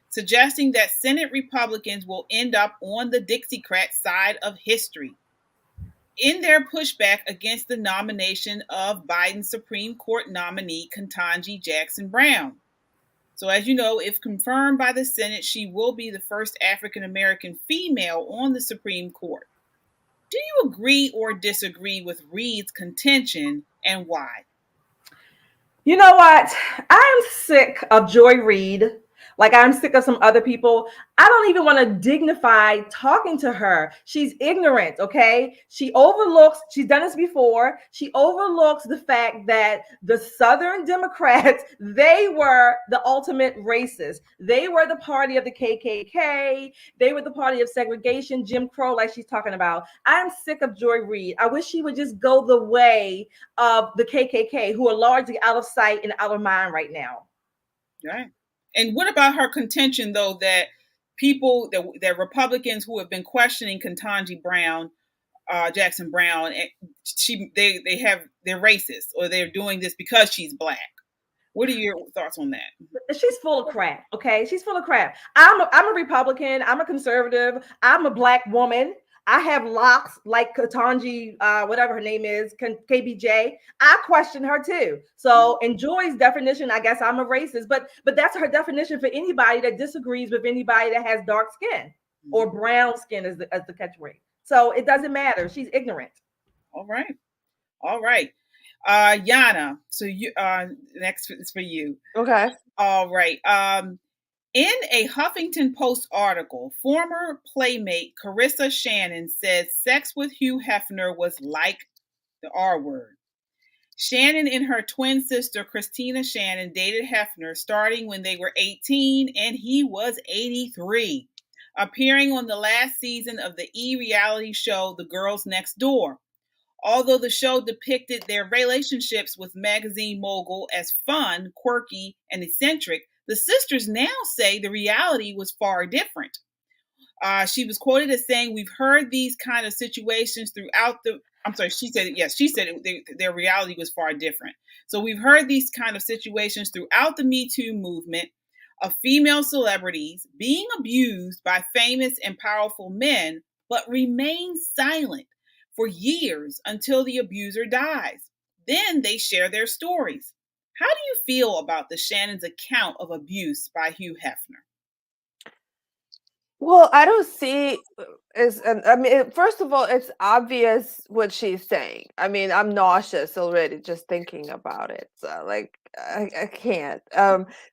suggesting that Senate Republicans will end up on the Dixiecrat side of history. In their pushback against the nomination of Biden's Supreme Court nominee, Ketanji Jackson Brown. So as you know, if confirmed by the Senate, she will be the first African-American female on the Supreme Court. Do you agree or disagree with Reid's contention, and why? You know what? I'm sick of Joy Reid. Like, I'm sick of some other people. I don't even want to dignify talking to her. She's ignorant, okay? She's done this before. She overlooks the fact that the Southern Democrats, they were the ultimate racists. They were the party of the KKK. They were the party of segregation, Jim Crow, like she's talking about. I'm sick of Joy Reid. I wish she would just go the way of the KKK, who are largely out of sight and out of mind right now. Right. And what about her contention, though, that people, that Republicans who have been questioning Ketanji Brown, Jackson Brown, they're racist, or they're doing this because she's Black? What are your thoughts on that? She's full of crap. Okay, she's full of crap. I'm a Republican. I'm a conservative. I'm a Black woman. I have locks like Ketanji, whatever her name is, KBJ. I question her too. So in Joy's definition, I guess I'm a racist, but that's her definition for anybody that disagrees with anybody that has dark skin or brown skin as the catchphrase. So it doesn't matter. She's ignorant. All right. Yana, so you next is for you. Okay. All right. In a Huffington Post article, former Playmate Carissa Shannon said sex with Hugh Hefner was like the R word. Shannon and her twin sister, Christina Shannon, dated Hefner starting when they were 18 and he was 83, appearing on the last season of the reality show The Girls Next Door. Although the show depicted their relationships with magazine mogul as fun, quirky, and eccentric, the sisters now say the reality was far different. She was quoted as saying, "We've heard these kind of situations throughout the..." I'm sorry, she said their reality was far different. So we've heard these kind of situations throughout the Me Too movement of female celebrities being abused by famous and powerful men, but remain silent for years until the abuser dies. Then they share their stories. How do you feel about the Shannon's account of abuse by Hugh Hefner? Well, I don't see first of all, it's obvious what she's saying. I mean, I'm nauseous already just thinking about it. So like, I can't.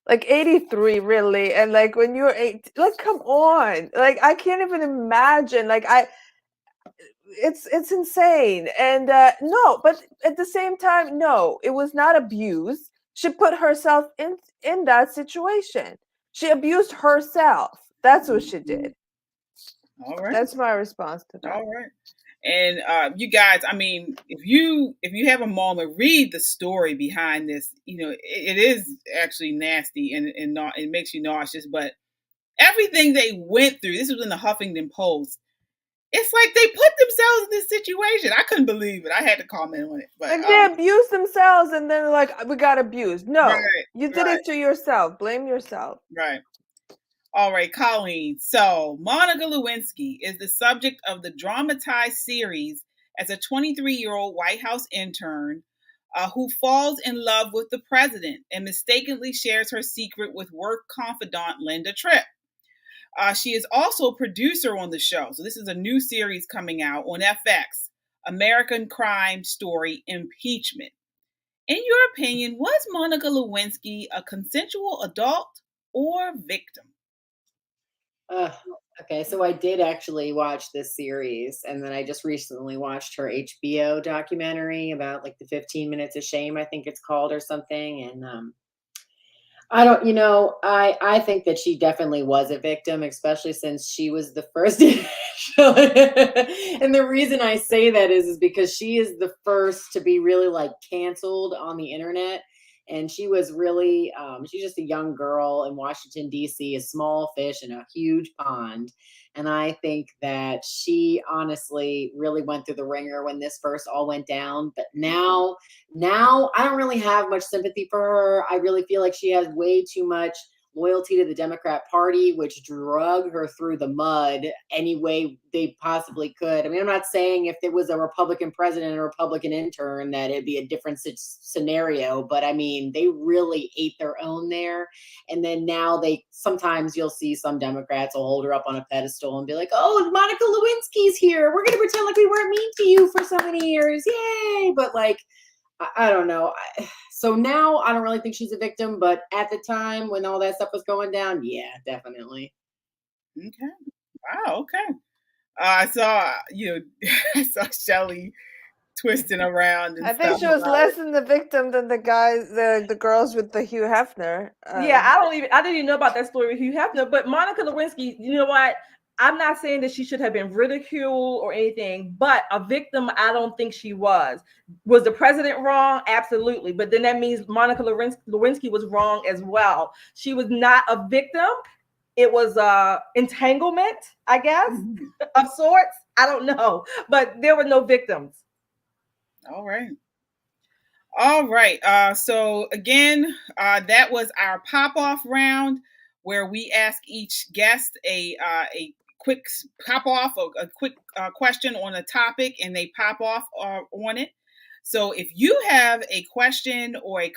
Like 83, really, and like when you're 8, like, come on, like I can't even imagine. Like it's insane. And no, but at the same time, no, it was not abuse. She put herself in that situation. She abused herself. That's what she did. All right. That's my response to that. All right. And you guys, I mean, if you have a moment, read the story behind this. You know, it is actually nasty and it makes you nauseous. But everything they went through, this was in the Huffington Post. It's like they put themselves in this situation. I couldn't believe it. I had to comment on it. But like they abuse themselves and then like, we got abused. No, right, you did it to yourself. Blame yourself. Right. All right, Colleen. So Monica Lewinsky is the subject of the dramatized series as a 23-year-old White House intern who falls in love with the president and mistakenly shares her secret with work confidant Linda Tripp. She is also a producer on the show. So this is a new series coming out on FX, American Crime Story Impeachment. In your opinion, was Monica Lewinsky a consensual adult or victim? Okay, so I did actually watch this series, and then I just recently watched her HBO documentary about like the 15 Minutes of Shame, I think it's called, or something. And I don't, I think that she definitely was a victim, especially since she was the first. And the reason I say that is because she is the first to be really like canceled on the internet. And she was really, she's just a young girl in Washington, D.C., a small fish in a huge pond. And I think that she honestly really went through the ringer when this first all went down. But now I don't really have much sympathy for her. I really feel like she has way too much loyalty to the Democrat Party, which drug her through the mud any way they possibly could. I mean, I'm not saying if there was a Republican president and a Republican intern that it'd be a different scenario, but I mean, they really ate their own there. And then now sometimes you'll see some Democrats will hold her up on a pedestal and be like, oh, Monica Lewinsky's here. We're going to pretend like we weren't mean to you for so many years. Yay. But like, I don't know. So now I don't really think she's a victim, but at the time when all that stuff was going down, yeah, definitely. Okay. Wow. Okay. I saw I saw Shelly twisting around. And I think she was less than the victim than the guys, the girls with the Hugh Hefner. Yeah, I didn't even know about that story with Hugh Hefner. But Monica Lewinsky, you know what? I'm not saying that she should have been ridiculed or anything, but a victim, I don't think she was. Was the president wrong? Absolutely. But then that means Monica Lewinsky was wrong as well. She was not a victim. It was entanglement, I guess, of sorts. I don't know. But there were no victims. All right. All right. So again, that was our pop-off round where we ask each guest a quick pop-off, a quick question on a topic, and they pop off on it. So if you have a question or a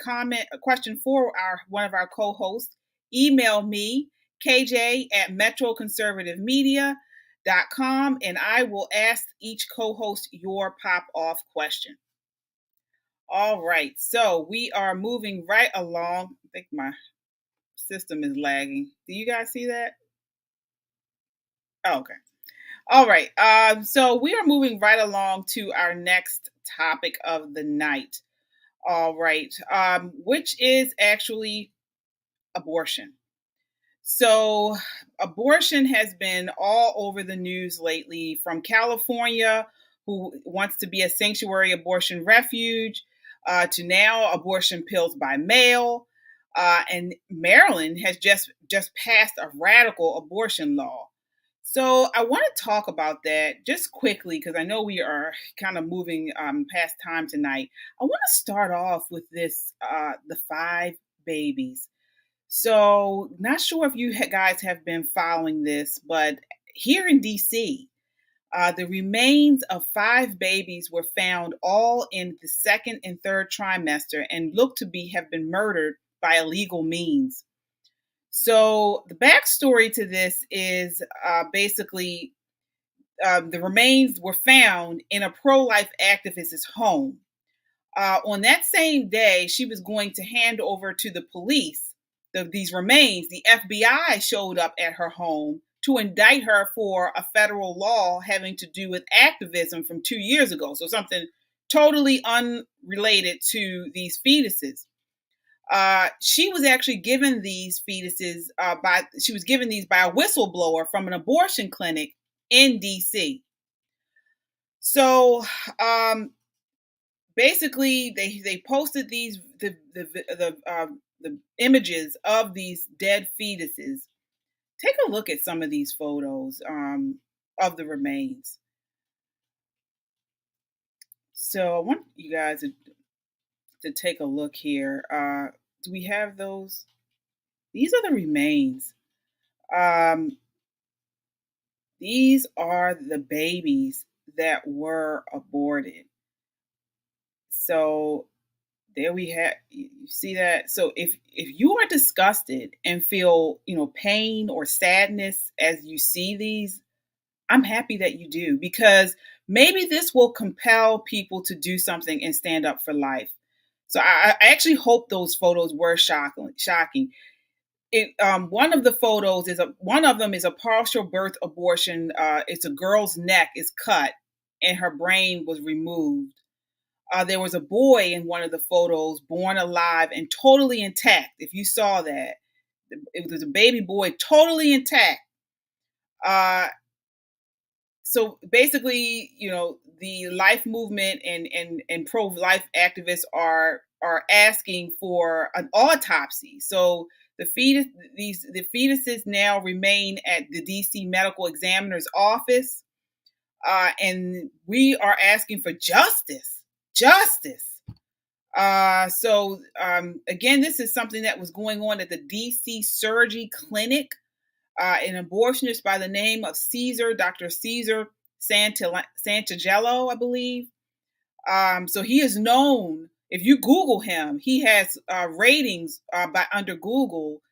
question for one of our co-hosts, email me, kj@metroconservativemedia.com, and I will ask each co-host your pop-off question. All right, so we are moving right along. I think my system is lagging. Do you guys see that? Oh, okay. All right. So we are moving right along to our next topic of the night. All right. Which is actually abortion. So abortion has been all over the news lately, from California, who wants to be a sanctuary abortion refuge, to now abortion pills by mail. And Maryland has just passed a radical abortion law. So I want to talk about that just quickly, because I know we are kind of moving past time tonight. I want to start off with this, the 5 babies. So not sure if you guys have been following this, but here in DC, the remains of 5 babies were found all in the 2nd and 3rd trimester and look to have been murdered by illegal means. So the backstory to this is basically the remains were found in a pro-life activist's home. On that same day, she was going to hand over to the police these remains. The FBI showed up at her home to indict her for a federal law having to do with activism from 2 years ago. So something totally unrelated to these fetuses. She was actually given these fetuses by a whistleblower from an abortion clinic in DC. So basically, they posted the images of these dead fetuses. Take a look at some of these photos of the remains. So I want you guys to take a look here. Do we have those? These are the remains. These are the babies that were aborted. So there we have, you see that? So if you are disgusted and feel, pain or sadness as you see these, I'm happy that you do, because maybe this will compel people to do something and stand up for life. So I actually hope those photos were shocking. One of the photos one of them is a partial birth abortion. It's a girl's neck is cut and her brain was removed. There was a boy in one of the photos born alive and totally intact. If you saw that, it was a baby boy, totally intact. So basically, the life movement and pro-life activists are asking for an autopsy. So the fetuses now remain at the DC medical examiner's office, and we are asking for justice. Again, this is something that was going on at the DC Surgery Clinic. An abortionist by the name of Dr. Caesar Santagello, I believe. So he is known. If you Google him, he has ratings under Google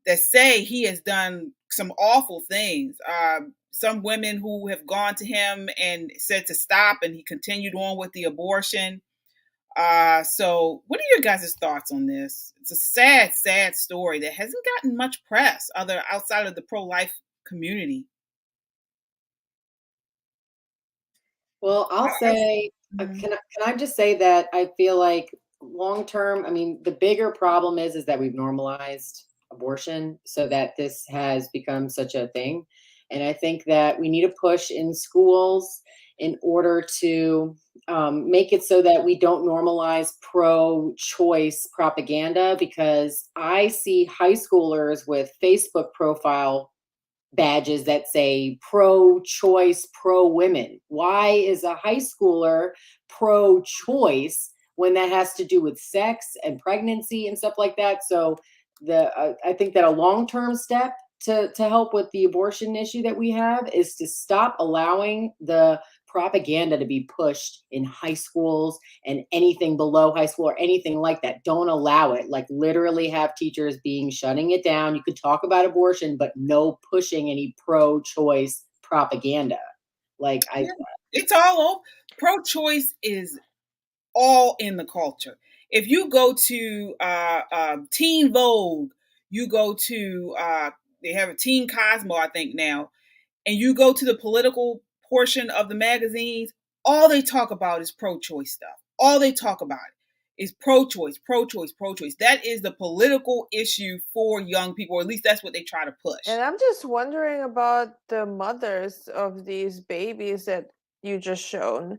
that say he has done some awful things. Some women who have gone to him and said to stop, and he continued on with the abortion. So what are your guys' thoughts on this? It's a sad, sad story that hasn't gotten much press outside of the pro-life community. Well, I'll say, can I just say that I feel like long term, I mean, the bigger problem is that we've normalized abortion so that this has become such a thing. And I think that we need to push in schools in order to make it so that we don't normalize pro-choice propaganda, because I see high schoolers with Facebook profile badges that say pro-choice, pro-women. Why is a high schooler pro-choice when that has to do with sex and pregnancy and stuff like that? So I think that a long-term step to help with the abortion issue that we have is to stop allowing the propaganda to be pushed in high schools and anything below high school or anything like that. Don't allow it. Like literally have teachers shutting it down. You could talk about abortion, but no pushing any pro-choice propaganda. It's all over. Pro-choice is all in the culture. If you go to Teen Vogue, you go to they have a Teen Cosmo, I think now, and you go to the political portion of the magazines, all they talk about is pro-choice stuff. All they talk about is pro-choice, pro-choice, pro-choice. That is the political issue for young people, or at least that's what they try to push. And I'm just wondering about the mothers of these babies that you just shown.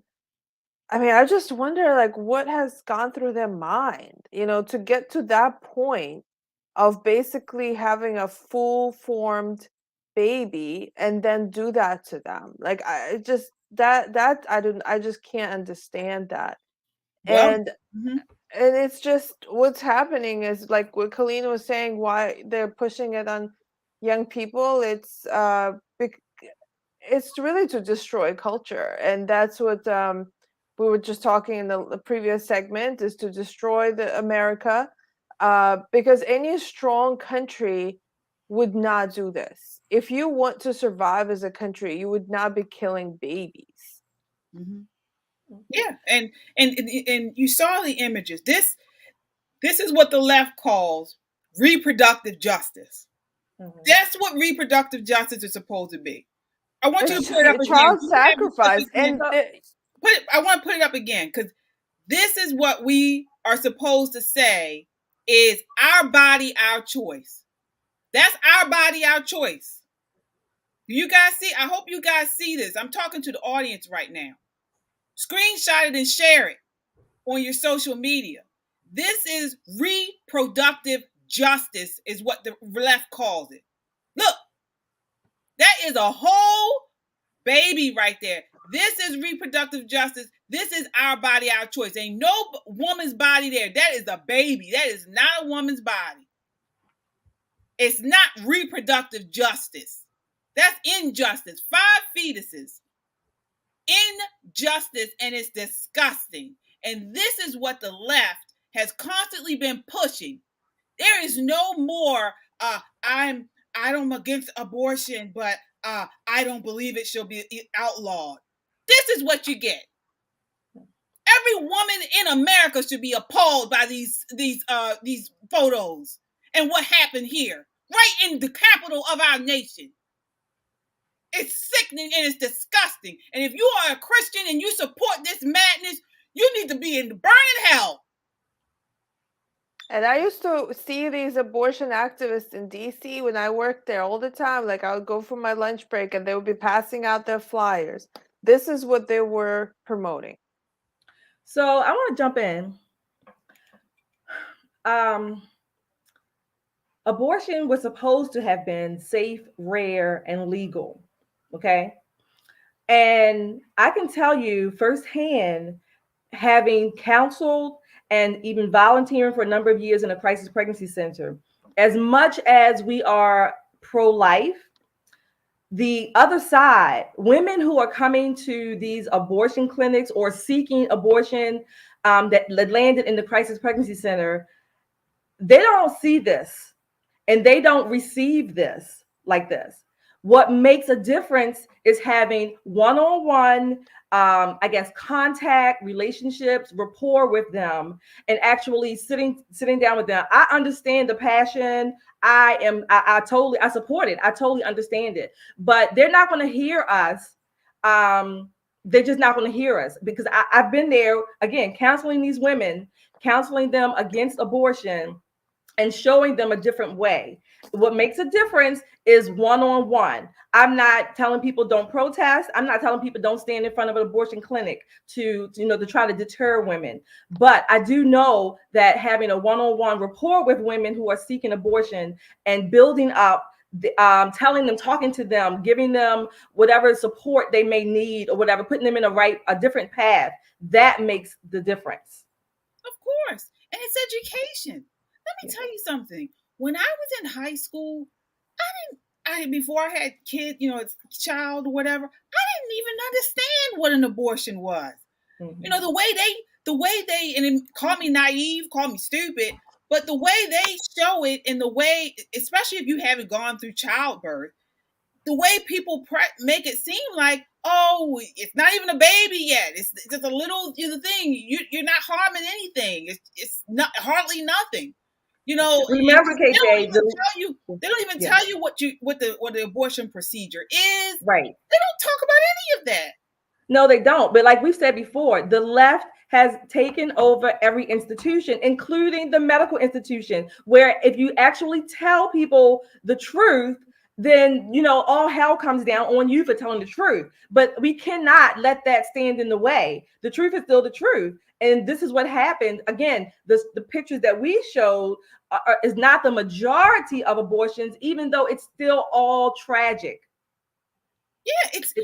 I mean, I just wonder, like, what has gone through their mind, to get to that point of basically having a full-formed baby and then do that to them. Like, I just I just can't understand that. Well, And it's just what's happening is like what Colleen was saying, why they're pushing it on young people. It's really to destroy culture, and that's what we were just talking in the previous segment, is to destroy the America, because any strong country would not do this. If you want to survive as a country, you would not be killing babies. Yeah, and you saw the images. This is what the left calls reproductive justice. That's what reproductive justice is supposed to be. I want you to put it up again. Child sacrifice, and I want to put it up again, because this is what we are supposed to say is our body, our choice. That's our body, our choice. Do you guys see? I hope you guys see this. I'm talking to the audience right now. Screenshot it and share it on your social media. This is reproductive justice, is what the left calls it. Look, that is a whole baby right there. This is reproductive justice. This is our body, our choice. Ain't no woman's body there. That is a baby. That is not a woman's body. It's not reproductive justice. That's injustice. 5 fetuses. Injustice, and it's disgusting. And this is what the left has constantly been pushing. There is no more I'm against abortion, but I don't believe it should be outlawed. This is what you get. Every woman in America should be appalled by these photos and what happened here, right in the capital of our nation. It's sickening and it's disgusting. And if you are a Christian and you support this madness, you need to be in the burning hell. And I used to see these abortion activists in DC when I worked there all the time. Like, I would go for my lunch break and they would be passing out their flyers. This is what they were promoting. So I want to jump in. Abortion was supposed to have been safe, rare, and legal. Okay. And I can tell you firsthand, having counseled and even volunteering for a number of years in a crisis pregnancy center, as much as we are pro-life, the other side, women who are coming to these abortion clinics or seeking abortion that landed in the crisis pregnancy center, they don't see this and they don't receive this like this. What makes a difference is having one-on-one, contact, relationships, rapport with them, and actually sitting down with them. I understand the passion. I support it. I totally understand it. But they're not going to hear us. They're just not going to hear us because I've been there, again, counseling these women, counseling them against abortion and showing them a different way. What makes a difference is one-on-one. I'm not telling people don't protest. I'm not telling people don't stand in front of an abortion clinic to try to deter women. But I do know that having a one-on-one rapport with women who are seeking abortion and building up, telling them, talking to them, giving them whatever support they may need or whatever, putting them in a different path, that makes the difference. Of course. And it's education. Let me tell you something. When I was in high school, before I had kids, child or whatever, I didn't even understand what an abortion was. Mm-hmm. The way they, and call me naive, call me stupid, but the way they show it and the way, especially if you haven't gone through childbirth, the way people make it seem like, oh, it's not even a baby yet. It's just a little thing. You're not harming anything. It's not hardly nothing. Remember, KJ, they don't even tell you what the abortion procedure is. Right. They don't talk about any of that. No, they don't. But like we've said before, the left has taken over every institution, including the medical institution, where if you actually tell people the truth, then all hell comes down on you for telling the truth. But we cannot let that stand in the way. The truth is still the truth. And this is what happened. Again, the pictures that we showed is not the majority of abortions, even though it's still all tragic. Yeah, it's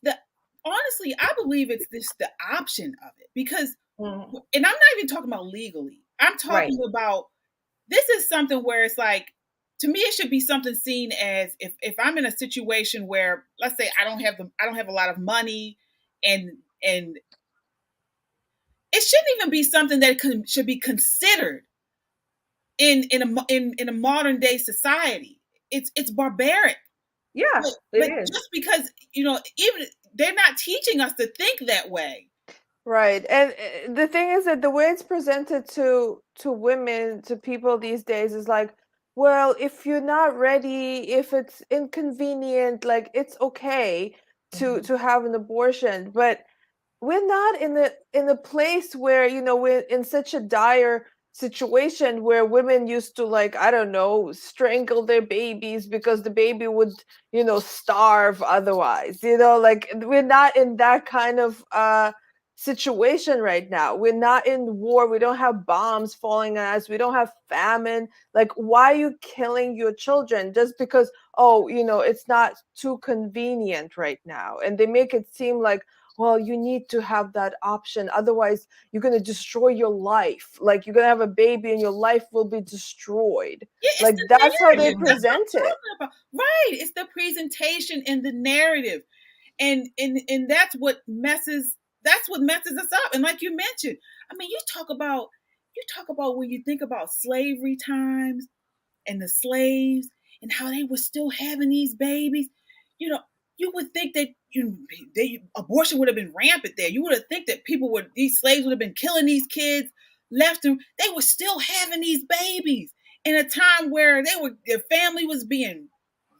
the, honestly, I believe it's the option of it because, and I'm not even talking about legally. I'm talking about, this is something where it's like, to me, it should be something seen as if I'm in a situation where, let's say, I don't have a lot of money, and it shouldn't even be something that should be considered in a modern day society. It's barbaric. Yeah, but just because even they're not teaching us to think that way. Right. And the thing is that the way it's presented to women, to people these days, is like, well, if you're not ready, if it's inconvenient, like, it's okay to have an abortion. But we're not in a place where, we're in such a dire situation where women used to, like, I don't know, strangle their babies because the baby would, starve otherwise. Like, we're not in that kind of situation right now. We're not in war. We don't have bombs falling on us. We don't have famine. Like, why are you killing your children just because, it's not too convenient right now? And they make it seem like, well, you need to have that option. Otherwise, you're going to destroy your life. Like, you're going to have a baby and your life will be destroyed. Yeah, like, that's how they present it. Right. It's the presentation and the narrative. And that's what messes us up. And like you mentioned, I mean, you talk about when you think about slavery times and the slaves and how they were still having these babies. you would think that abortion would have been rampant there. You would have think that these slaves would have been killing these kids left, and they were still having these babies in a time where their family was being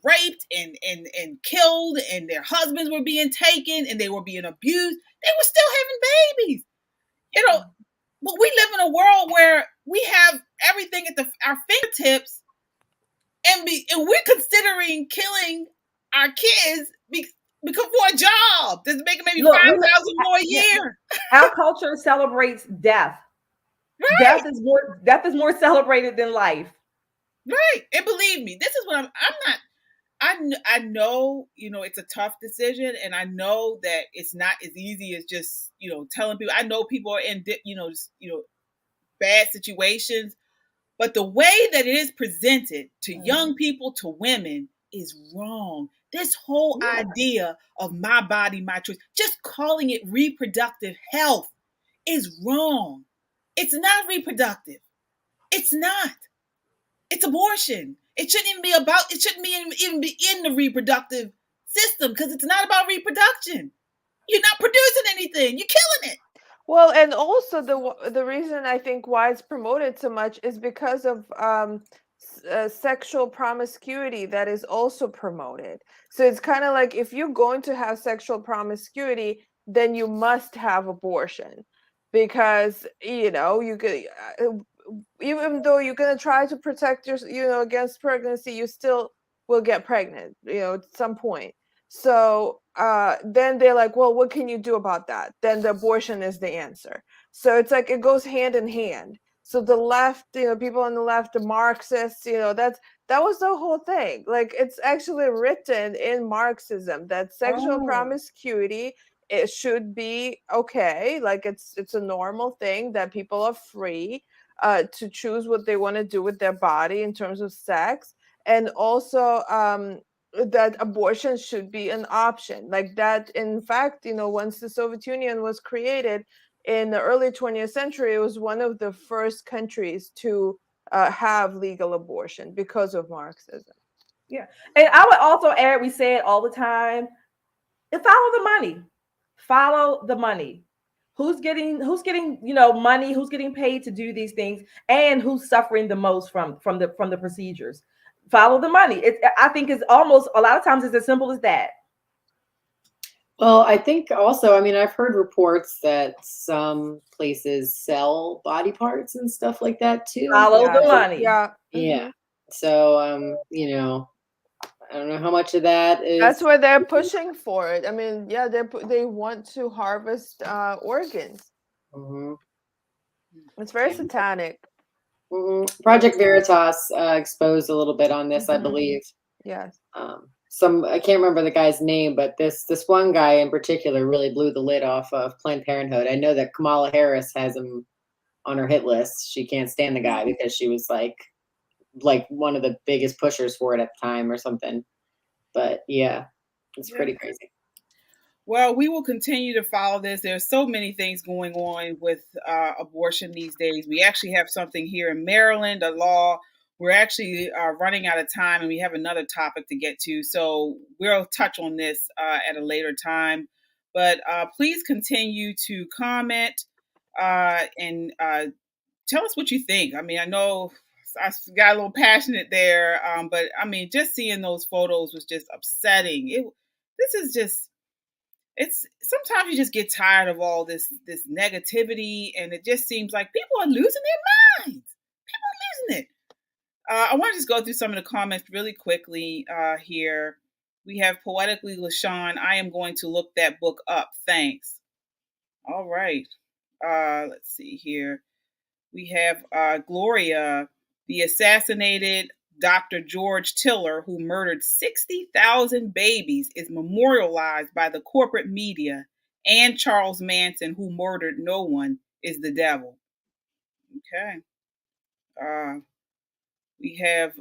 raped and killed, and their husbands were being taken, and they were being abused. They were still having babies, But we live in a world where we have everything at our fingertips, and we're considering killing our kids because for a job that's making maybe $5,000 more a year. Our culture celebrates death. Right. Death is more celebrated than life. Right. And believe me, this is what I know, it's a tough decision, and I know that it's not as easy as just, telling people. I know people are in, bad situations, but the way that it is presented to young people, to women, is wrong. This whole idea of my body, my choice, just calling it reproductive health is wrong. It's not reproductive. It's not. It's abortion. It shouldn't even be in the reproductive system, because it's not about reproduction. You're not producing anything. You're killing it. Well, and also the reason I think why it's promoted so much is because of sexual promiscuity that is also promoted. So it's kind of like, if you're going to have sexual promiscuity, then you must have abortion, because you could, even though you're going to try to protect against pregnancy, you still will get pregnant, at some point. So then they're like, well, what can you do about that? Then the abortion is the answer. So it's like, it goes hand in hand. So the left, people on the left, the Marxists, that was the whole thing. Like, it's actually written in Marxism that sexual promiscuity, it should be okay. Like, it's a normal thing, that people are free to choose what they want to do with their body in terms of sex. And also that abortion should be an option. Like that, in fact, once the Soviet Union was created in the early 20th century, it was one of the first countries to have legal abortion because of Marxism. Yeah. And I would also add, we say it all the time, follow the money. Follow the money. Who's getting money, who's getting paid to do these things, and who's suffering the most from the procedures. Follow the money. I think it's almost, a lot of times, it's as simple as that. Well, I think also, I've heard reports that some places sell body parts and stuff like that too. Follow the money. Yeah. Yeah. So, I don't know how much of that is. That's why they're pushing for it. They want to harvest organs. Mm-hmm. It's very satanic. Mm-hmm. Project Veritas exposed a little bit on this, I believe. Yes. I can't remember the guy's name, but this one guy in particular really blew the lid off of Planned Parenthood. I know that Kamala Harris has him on her hit list. She can't stand the guy because she was like one of the biggest pushers for it at the time or something. But yeah, it's pretty crazy. Well, we will continue to follow this. There's so many things going on with abortion these days. We actually have something here in Maryland, a law. We're actually running out of time, and we have another topic to get to. So we'll touch on this at a later time. But please continue to comment and tell us what you think. I know I got a little passionate there, but just seeing those photos was just upsetting. It's sometimes you just get tired of all this negativity, and it just seems like people are losing their minds. People are losing it. I want to just go through some of the comments really quickly here. We have Poetically LaShawn. I am going to look that book up. Thanks. All right. Let's see here. We have Gloria, the assassinated Dr. George Tiller, who murdered 60,000 babies, is memorialized by the corporate media, and Charles Manson, who murdered no one, is the devil. Okay. We have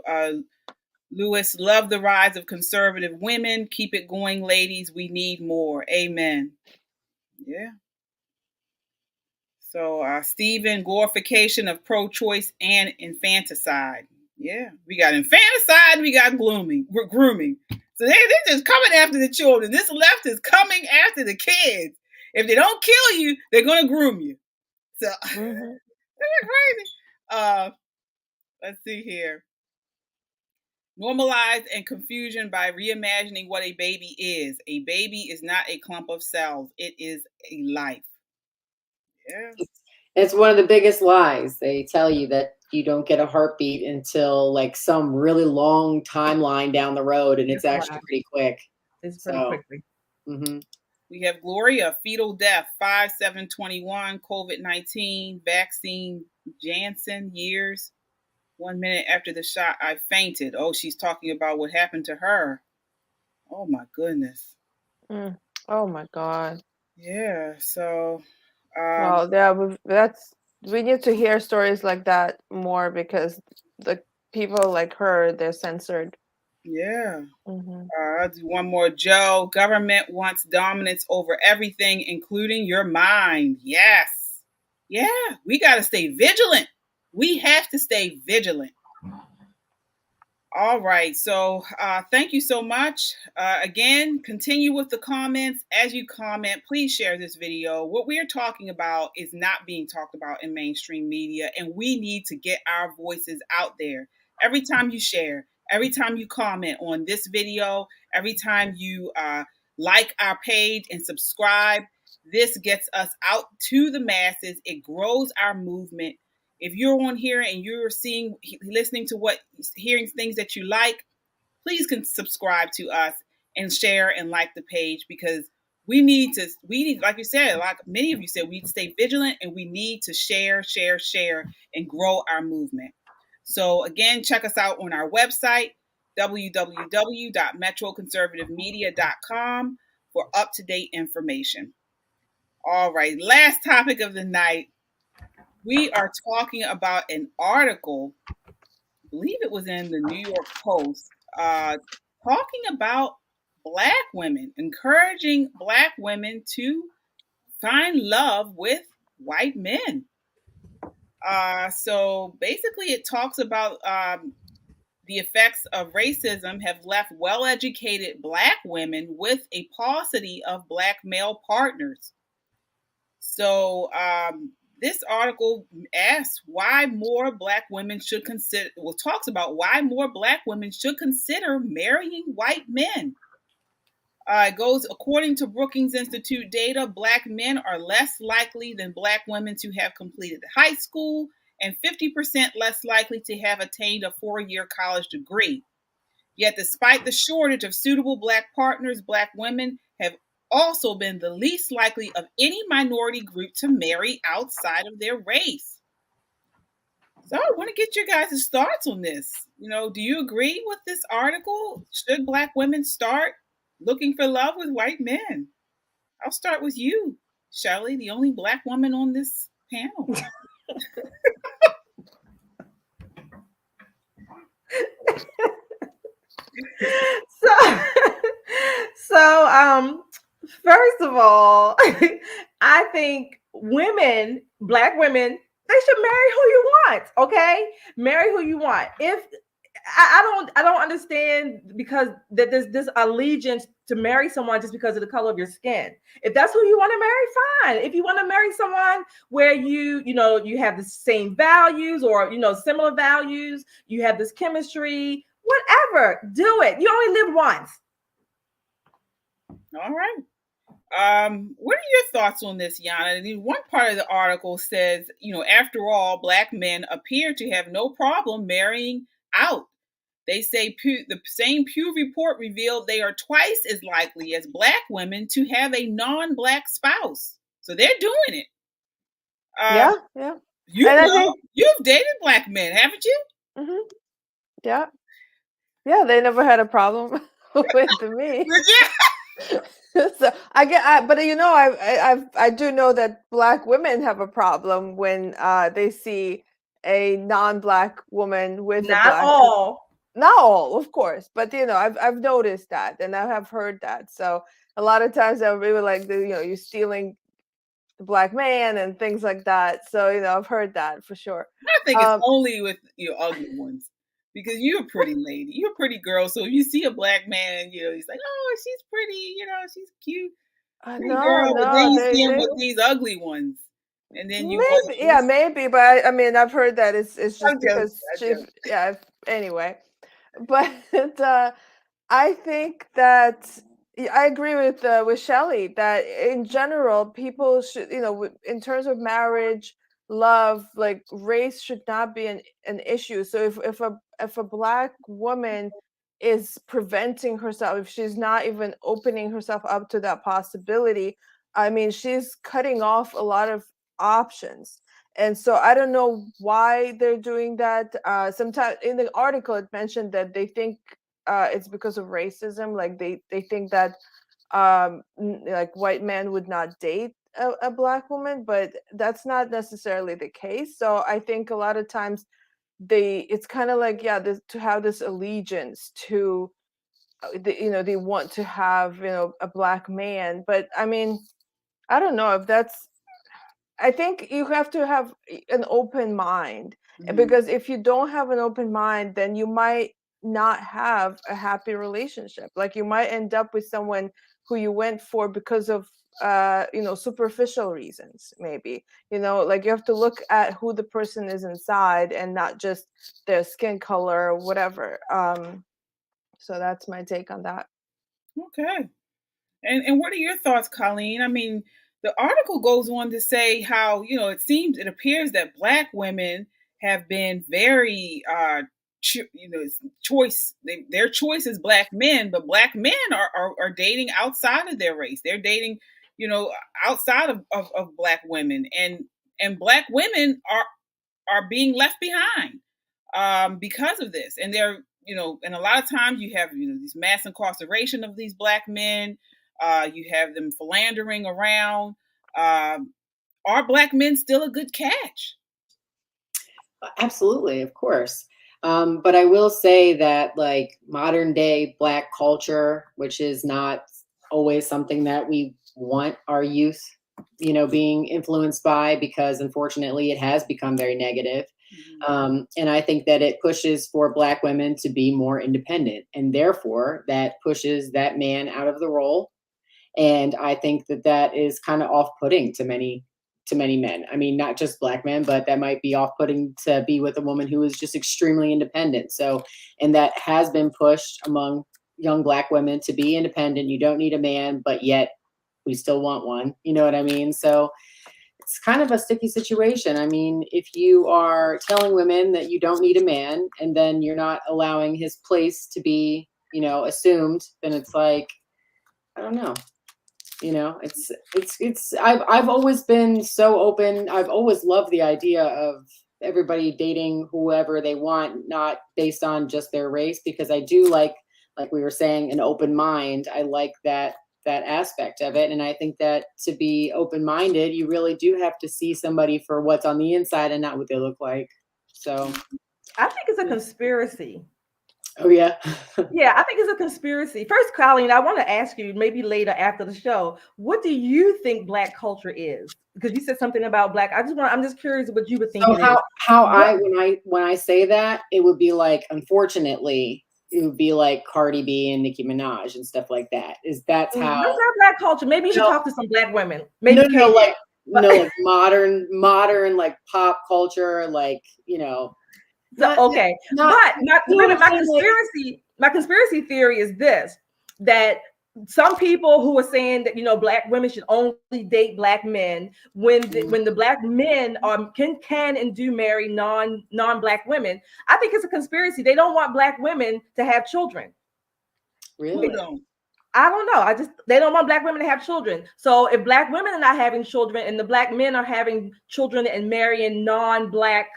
Lewis, love the rise of conservative women. Keep it going, ladies. We need more. Amen. Yeah. So Stephen, glorification of pro-choice and infanticide. Yeah, we got infanticide, we got grooming. So they're just coming after the children. This left is coming after the kids. If they don't kill you, they're going to groom you. So isn't that crazy? Let's see here. Normalize and confusion by reimagining what a baby is. A baby is not a clump of cells. It is a life. Yeah. It's one of the biggest lies. They tell you that you don't get a heartbeat until like some really long timeline down the road, and it's actually pretty quick. It's pretty quickly. Mm-hmm. We have Gloria, fetal death, 5/7/21, COVID-19, vaccine, Janssen, years. 1 minute after the shot, I fainted. Oh, she's talking about what happened to her. Oh, my goodness. Oh, my God. Yeah, so... well, yeah, we need to hear stories like that more because the people like her, they're censored. Yeah. I'll do one more. Joe, government wants dominance over everything, including your mind. Yes. Yeah, we got to stay vigilant. We have to stay vigilant. All right. So thank you so much. Again, continue with the comments. As you comment, please share this video. What we are talking about is not being talked about in mainstream media, and we need to get our voices out there. Every time you share, every time you comment on this video, every time you like our page and subscribe, this gets us out to the masses. It grows our movement. If you're on here and you're listening to hearing things that you like, please subscribe to us and share and like the page, because we need, like you said, like many of you said, we need to stay vigilant and we need to share and grow our movement. So again, check us out on our website, www.metroconservativemedia.com, for up-to-date information. All right, last topic of the night. We are talking about an article, I believe it was in the New York Post, talking about Black women, encouraging Black women to find love with white men. So basically it talks about the effects of racism have left well-educated Black women with a paucity of Black male partners. So this article asks why more Black women should consider, talks about why more Black women should consider marrying white men. It goes, according to Brookings Institute data, Black men are less likely than Black women to have completed high school and 50% less likely to have attained a 4-year college degree. Yet despite the shortage of suitable Black partners, Black women have also been the least likely of any minority group to marry outside of their race. So I want to get your guys' thoughts on this. Do you agree with this article? Should Black women start looking for love with white men? I'll start with you, Shelly, the only Black woman on this panel. So first of all, I think Black women, they should marry who you want. Okay, marry who you want. If I don't understand because that there's this allegiance to marry someone just because of the color of your skin. If that's who you want to marry, fine. If you want to marry someone where you have the same values or similar values, you have this chemistry, whatever, do it. You only live once. All right. What are your thoughts on this, Yana? One part of the article says, after all, Black men appear to have no problem marrying out. They say the same Pew report revealed they are twice as likely as Black women to have a non-Black spouse. So they're doing it. Yeah. You've dated Black men, haven't you? Mm-hmm. Yeah. They never had a problem with me. So I do know that Black women have a problem when they see a non-Black woman with not all, of course, but I've noticed that and I have heard that. So a lot of times they'll be like, you're stealing the Black man and things like that. So I've heard that for sure. I think it's only with ugly ones. because you're a pretty lady, you're a pretty girl. So if you see a black man, you know, he's like, oh, she's pretty, you know, she's cute, pretty No, girl. But then no, you see him they with these ugly ones, and then you maybe, yeah, maybe, but I mean, I've heard that it's just because she, yeah. Anyway, but I think that I agree with Shelly that in general, people should, you know, in terms of marriage, love, like race should not be an issue. So if a black woman is preventing herself, if she's not even opening herself up to that possibility, I mean, she's cutting off a lot of options. And so I don't know why they're doing that. Sometimes in the article, it mentioned that they think it's because of racism. Like they think that like white men would not date a black woman, but that's not necessarily the case. So I think a lot of times it's kind of like, yeah, to have this allegiance to you know, they want to have, you know, a black man. But I mean, I don't know if that's, I think you have to have an open mind, because if you don't have an open mind, then you might not have a happy relationship. Like you might end up with someone who you went for because of you know, superficial reasons, maybe, you know, like you have to look at who the person is inside and not just their skin color or whatever. So that's my take on that. Okay. And what are your thoughts, Colleen? I mean, the article goes on to say how, you know, it appears that black women have been very, you know, their choice is black men, but black men are dating outside of their race. They're dating, you know, outside of black women, and black women are being left behind because of this. And they're, you know, and a lot of times you have, you know, these mass incarceration of these black men. You have them philandering around. Are black men still a good catch? Absolutely, of course. But I will say that, like, modern day black culture, which is not always something that we want our youth, you know, being influenced by, because unfortunately it has become very negative. And I think that it pushes for black women to be more independent, and therefore that pushes that man out of the role. And I think that that is kind of off-putting to many men. I mean, not just black men, but that might be off-putting to be with a woman who is just extremely independent. So, and that has been pushed among young black women to be independent. You don't need a man, but yet we still want one. You know what I mean? So it's kind of a sticky situation. I mean, if you are telling women that you don't need a man and then you're not allowing his place to be, you know, assumed, then it's like, I don't know. You know, I've always been so open. I've always loved the idea of everybody dating whoever they want, not based on just their race, because I do like we were saying, an open mind. I like that aspect of it. And I think that to be open-minded, you really do have to see somebody for what's on the inside and not what they look like. So I think it's a conspiracy. Oh, yeah. Yeah, I think it's a conspiracy. First, Colleen, I want to ask you, maybe later after the show, what do you think black culture is? Because you said something about black. I'm just curious what you would think. So when I say that, it would be like, unfortunately, it would be like Cardi B and Nicki Minaj and stuff like that. That's how. That's not black culture. Maybe you should talk to some black women. Maybe like modern like pop culture, like, you know. Okay, but my conspiracy theory is this: that some people who are saying that, you know, black women should only date black men, when the black men can and do marry non-black women. I think it's a conspiracy. They don't want black women to have children. Really? I don't know. They don't want black women to have children. So if black women are not having children and the black men are having children and marrying non-black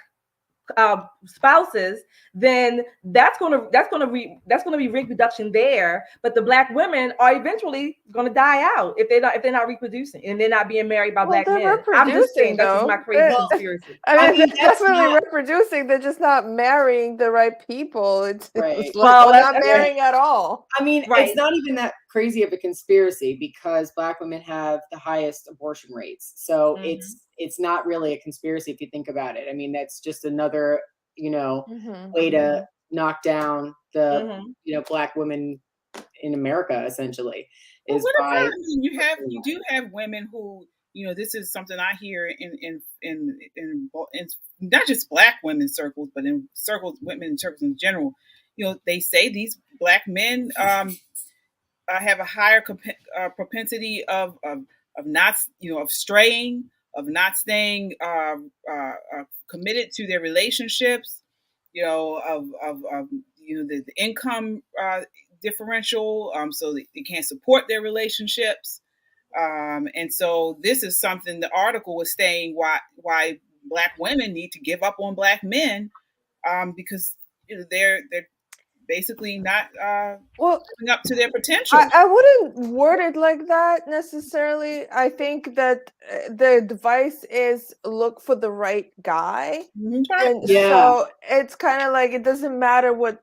spouses, then that's going to be reproduction there. But the black women are eventually going to die out if they're not reproducing and they're not being married by black men. I'm just saying, that's just my crazy conspiracy. I mean, they're definitely reproducing. They're just not marrying the right people. It's right. It's like, not marrying at all. I mean, it's not even that crazy of a conspiracy, because black women have the highest abortion rates. So it's not really a conspiracy if you think about it. I mean, that's just another, you know, way to knock down the Black women in America, essentially. Well, what about, I mean, you do have women who, this is something I hear in not just Black women circles, but in circles, women circles in general. They say these Black men have a higher propensity of not, of straying, of not staying committed to their relationships, of the income differential, so they can't support their relationships. And so this is something the article was saying why Black women need to give up on Black men, because they're basically not living up to their potential. I wouldn't word it like that necessarily. I think that the advice is look for the right guy. And so it's kind of like, it doesn't matter what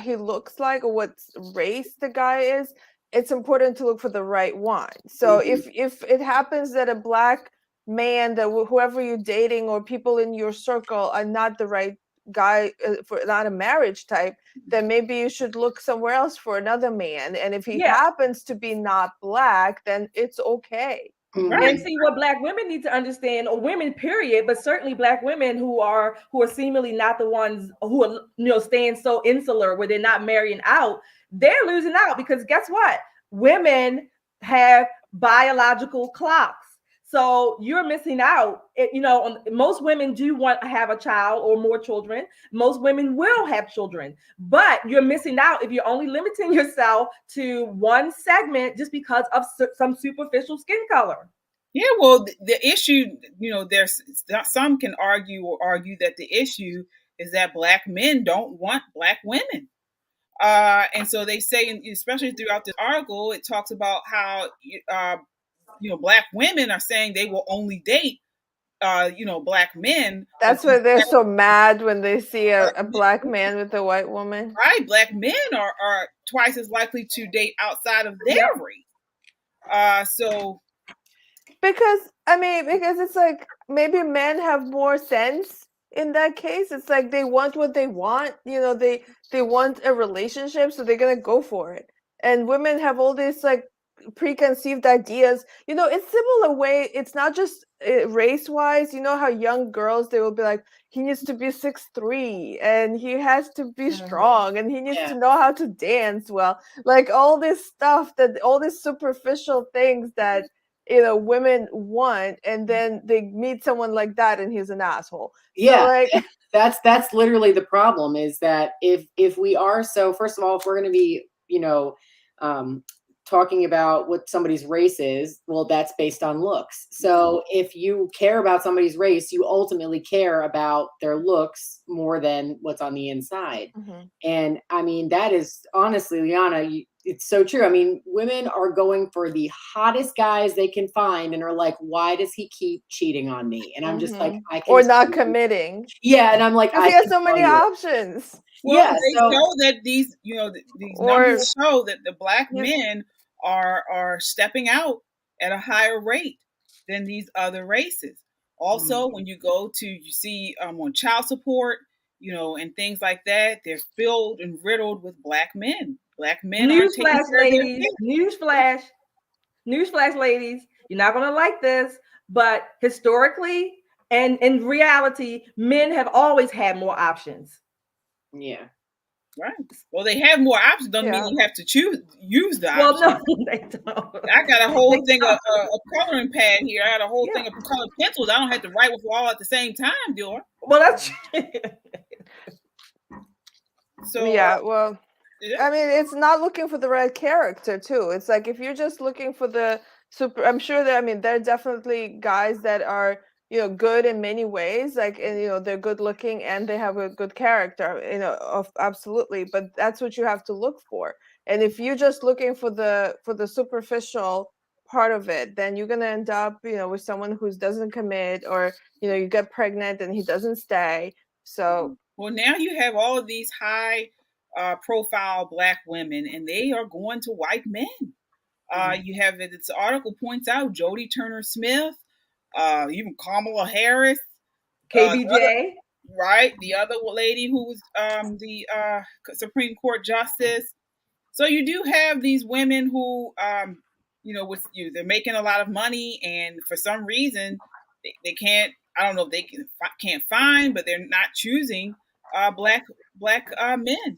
he looks like or what race the guy is. It's important to look for the right one. So if it happens that a Black man, that whoever you're dating or people in your circle are not the right guy, for not a marriage type, then maybe you should look somewhere else for another man. And if he happens to be not Black, then it's okay. And see, what Black women need to understand, or women period, but certainly Black women who are seemingly not the ones who are staying so insular where they're not marrying out, they're losing out, because guess what? Women have biological clocks. So you're missing out. Most women do want to have a child or more children. Most women will have children, but you're missing out if you're only limiting yourself to one segment just because of some superficial skin color. Yeah, well, the issue, there's some can argue that the issue is that Black men don't want Black women. And so they say, especially throughout this article, it talks about how, Black women are saying they will only date, Black men. That's why they're so mad when they see a Black man with a white woman. Right. Black men are twice as likely to date outside of their race. Because it's like, maybe men have more sense in that case. It's like they want what they want. They want a relationship, so they're going to go for it. And women have all these like preconceived ideas. It's similar way. It's not just race wise. How young girls, they will be like, he needs to be 6'3" and he has to be strong and he needs to know how to dance well. Like all this stuff, all these superficial things that women want, and then they meet someone like that and he's an asshole. Yeah, so that's literally the problem, is that if we are, so first of all, if we're going to be talking about what somebody's race is, well, that's based on looks. So if you care about somebody's race, you ultimately care about their looks more than what's on the inside. And I mean, that is honestly, Yana, it's so true. I mean, women are going for the hottest guys they can find and are like, why does he keep cheating on me? And I'm just like, or not committing. Yeah. And I'm like, he has so many options. Well, they show that these numbers show that the Black men are stepping out at a higher rate than these other races. Also, when you see on child support, and things like that, they're filled and riddled with Black men. Black men. Newsflash, ladies. Newsflash, ladies. You're not gonna like this, but historically and in reality, men have always had more options. Yeah. Right. Well, they have more options. Doesn't mean you have to use the options. Well, no, they don't. I got a whole thing of a coloring pad here. I got a whole thing of colored pencils. I don't have to write with all at the same time, do I? Well, that's so. Yeah. Well, I mean, it's not looking for the right character too. It's like, if you're just looking for the super, I'm sure that, there are definitely guys that are, good in many ways, like, and they're good looking and they have a good character, absolutely. But that's what you have to look for. And if you're just looking for the superficial part of it, then you're gonna end up, with someone who doesn't commit, or you get pregnant and he doesn't stay. So well, now you have all of these high profile Black women, and they are going to white men. You have, this article points out, Jodie Turner-Smith, even Kamala Harris, KBJ. right? The other lady who's the Supreme Court justice. So you do have these women who, with you, they're making a lot of money, and for some reason, they can't. I don't know if they can't find, but they're not choosing black men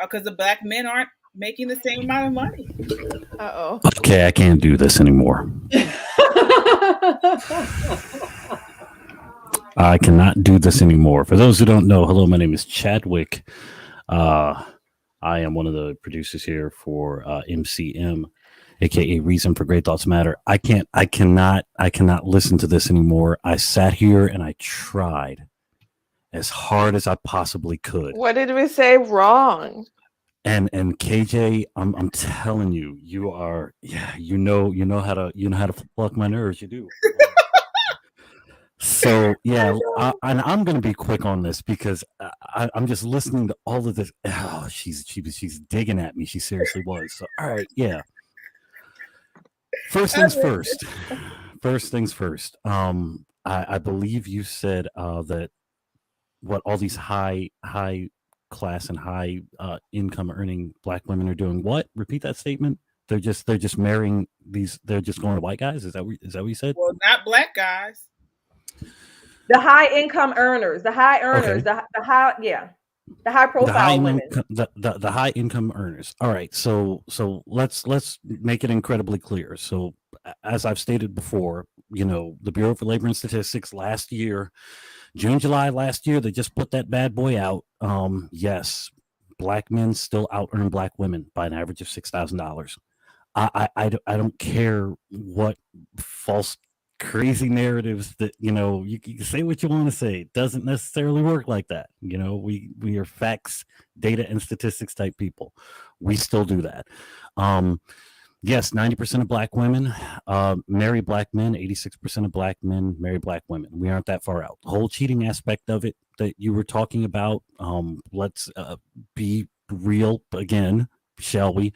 because the black men aren't making the same amount of money. Uh-oh. Okay, I can't do this anymore. I cannot do this anymore. For those who don't know, hello, my name is Chadwick. I am one of the producers here for MCM, aka Reason for Great Thoughts Matter. I cannot listen to this anymore. I sat here and I tried as hard as I possibly could. What did we say wrong? And KJ, I'm telling you, you are, you know how to pluck my nerves. You do. So yeah, I'm going to be quick on this because I'm just listening to all of this. Oh, she's digging at me. She seriously was. So all right, yeah. First things first. I believe you said that what all these high class and high income earning black women are doing. What? Repeat that statement. They're just marrying these. They're just going to white guys. Is that what you said? Well, not black guys. The high income earners, the high earners, okay. the high profile women. The high income earners. All right. So let's make it incredibly clear. So as I've stated before, the Bureau for Labor and Statistics last year, June, July last year, they just put that bad boy out. Yes, black men still out earn black women by an average of $6,000. I don't care what false crazy narratives that you can say what you want to say. It doesn't necessarily work like that. We are facts, data, and statistics type people. We still do that. Yes, 90% of black women marry black men. 86% of black men marry black women. We aren't that far out. The whole cheating aspect of it that you were talking about, let's be real again, shall we?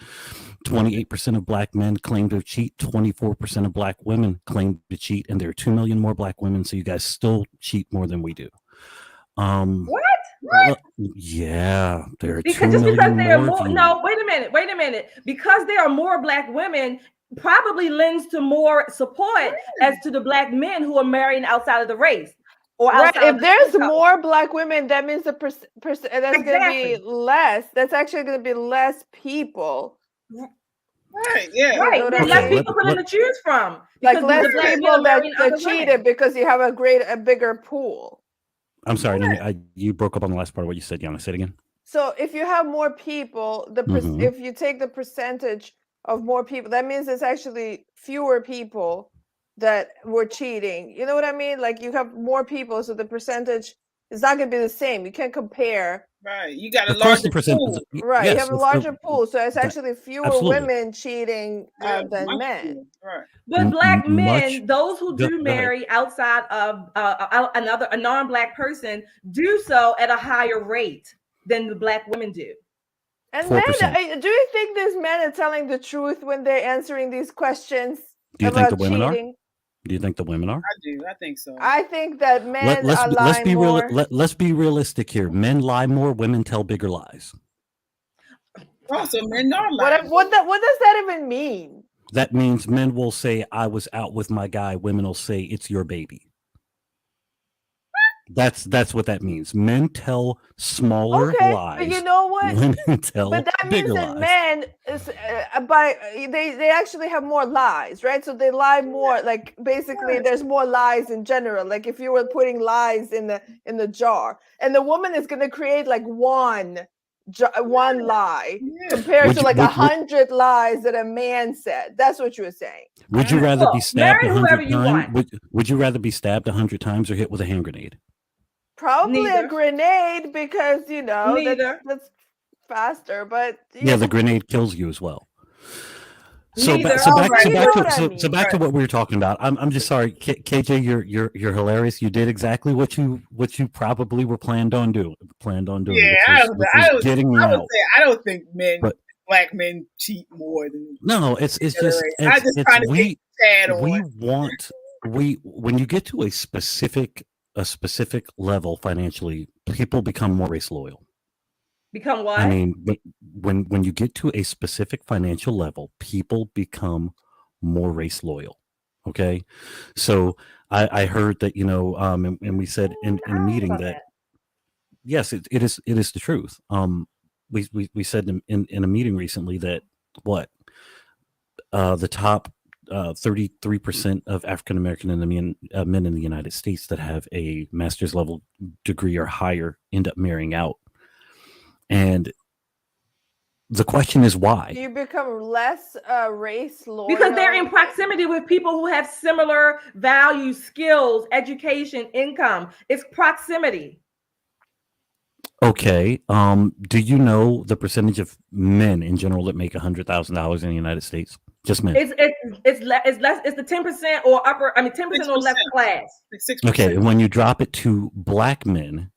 28% of black men claim to cheat. 24% of black women claim to cheat, and there are 2 million more black women. So you guys still cheat more than we do. What? Yeah, there are because 2 million more. No, wait a minute. Because there are more black women, probably lends to more support as to the black men who are marrying outside of the race. Or right. If there's more black women, that means the that's going to be less. That's actually going to be less people. Right. Yeah. Right. There's less people for them to choose from. Like less people that cheated because you have a bigger pool. I'm sorry, you broke up on the last part of what you said. Yana, say it again. So if you have more people, if you take the percentage of more people, that means it's actually fewer people that were cheating. You know what I mean? Like you have more people, so the percentage is not going to be the same. You can't compare. Right. You got a larger pool. Right. Yes, you have a larger pool, so it's actually fewer women cheating than men. Right. But black men, those who do marry outside of a non-black person, do so at a higher rate than the black women do. And 4%. Men, do you think these men are telling the truth when they're answering these questions? Do you think the women are? Do you think the women are? I do. I think so. I think that men are lying more. Let's be realistic here. Men lie more. Women tell bigger lies. Oh, so men are lying. What does that even mean? That means men will say, "I was out with my guy." Women will say, "It's your baby." That's what that means. Men tell smaller lies. But you know what? Women tell but that bigger means that lies. Men is they actually have more lies, right? So they lie more. Like basically, there's more lies in general. Like if you were putting lies in the jar, and the woman is going to create like one lie compared to like 100 lies that a man said. That's what you were saying. Would you rather be stabbed 100 times? Would you rather be stabbed 100 times or hit with a hand grenade? Probably a grenade because that's faster. But the grenade kills you as well. So back to what we were talking about. I'm just sorry, KJ. You're hilarious. You did exactly what you probably were planned on doing. Yeah, I don't think black men cheat more than. No, it's just. When you get to a specific a specific level financially, people become more race loyal. Become what? I mean, when you get to a specific financial level, people become more race loyal. Okay, so I heard that, and we said in a meeting that yes, it is the truth. We said in a meeting recently that the top 33% of African American and men in the United States that have a master's level degree or higher end up marrying out. And the question is why? Do you become less race loyal? Because they're in proximity with people who have similar values, skills, education, income. It's proximity. Okay. Do you know the percentage of men in general that make $100,000 in the United States? Just men. It's less. It's the 10% or 10% or less class. 6%. Okay, and when you drop it to black men,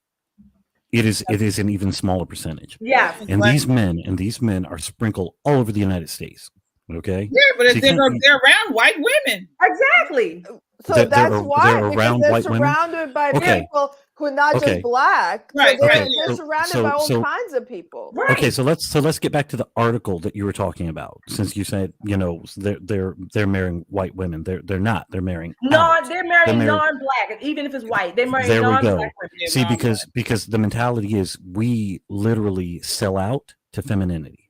it is an even smaller percentage. Yeah. And these men are sprinkled all over the United States. Okay. Yeah, but so they're around white women. Exactly. So that's why, because they're surrounded by people who are not just black. Right. So they're surrounded by all kinds of people. Right. Okay, so let's get back to the article that you were talking about. Since you said, they're marrying white women. They're not. They're marrying they're marrying non-black, even if it's white. They're marrying non-black women. See, because the mentality is we literally sell out to femininity.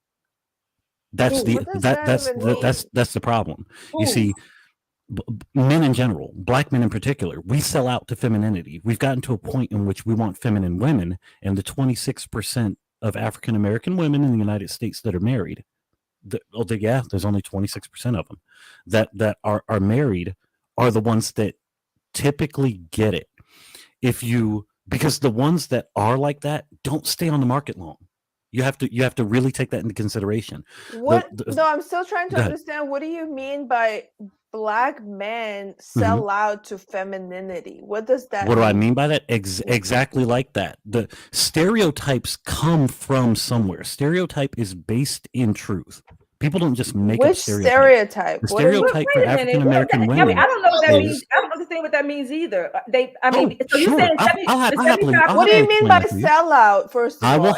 That's that's the problem. Ooh. You see, men in general, black men in particular, we sell out to femininity. We've gotten to a point in which we want feminine women, and the 26% of African American women in the United States that are married, there's only 26% of them that are married are the ones that typically get it. Because the ones that are like that don't stay on the market long. You have to really take that into consideration. No, I'm still trying to understand. What do you mean by black men sell out to femininity? What does that mean? What do I mean by that? Exactly like that. The stereotypes come from somewhere. Stereotype is based in truth. People don't just make up stereotypes. Stereotype? The stereotype for African American women. I don't know what that means. I don't understand what that means either. So you're saying what do you mean by sell out? First of all,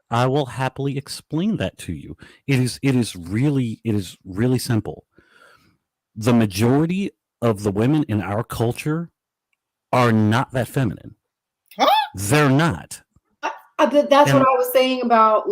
I will happily explain that to you. It is really simple. The majority of the women in our culture are not that feminine. Huh? They're not. That's what I was saying about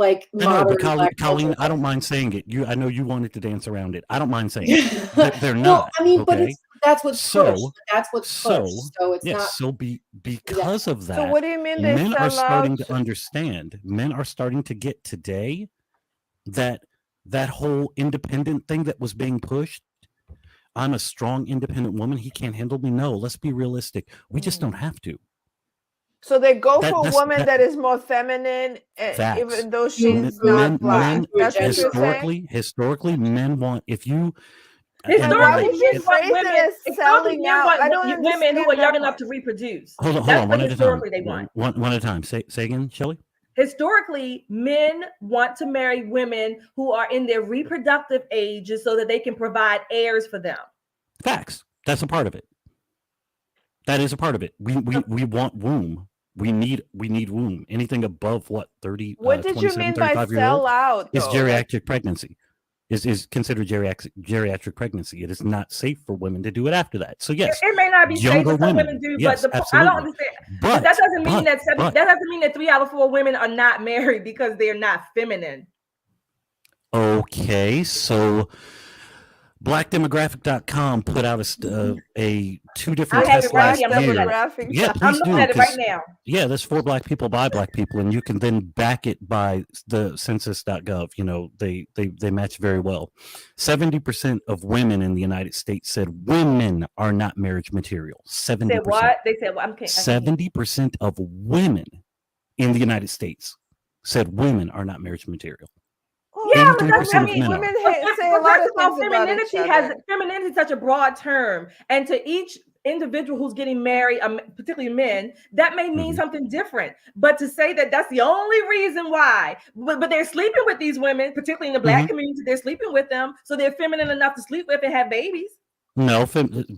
Colleen, I don't mind saying it. I know you wanted to dance around it. I don't mind saying it. They're not. But that's what's pushed. That's what's pushed. So it's not. So because of that. So what do you mean men are starting to understand? Men are starting to get today that whole independent thing that was being pushed. I'm a strong, independent woman. He can't handle me. No, let's be realistic. We just don't have to. So they go for a woman that is more feminine, even though she's not black. That's what you're saying? Historically, men want Historically, men want women who are young enough to reproduce. Hold on. One at a time. They want. One at a time. Say again, Shelly. Historically, men want to marry women who are in their reproductive ages so that they can provide heirs for them. Facts. That's a part of it. That is a part of it. We want womb. We need womb. Anything above 30? What did you mean by sell out? Is geriatric pregnancy. Is considered geriatric pregnancy. It is not safe for women to do it after that. So yes, it may not be safe for some women do, yes, but I don't understand. But that doesn't mean that doesn't mean that 3 out of 4 women are not married because they're not feminine. Okay, so blackdemographic.com put out a 2 different tests last year. Yeah, please I'm looking at it right now. Yeah, there's for black people by black people, and you can then back it by the census.gov. They match very well. 70% of women in the United States said women are not marriage material. 70%. Said what? They said what? 70% of women in the United States said women are not marriage material. Yeah, but women say a lot of things femininity femininity is such a broad term, and to each individual who's getting married, particularly men, that may mean something different. But to say that that's the only reason why, but they're sleeping with these women, particularly in the black community, they're sleeping with them, so they're feminine enough to sleep with and have babies. No,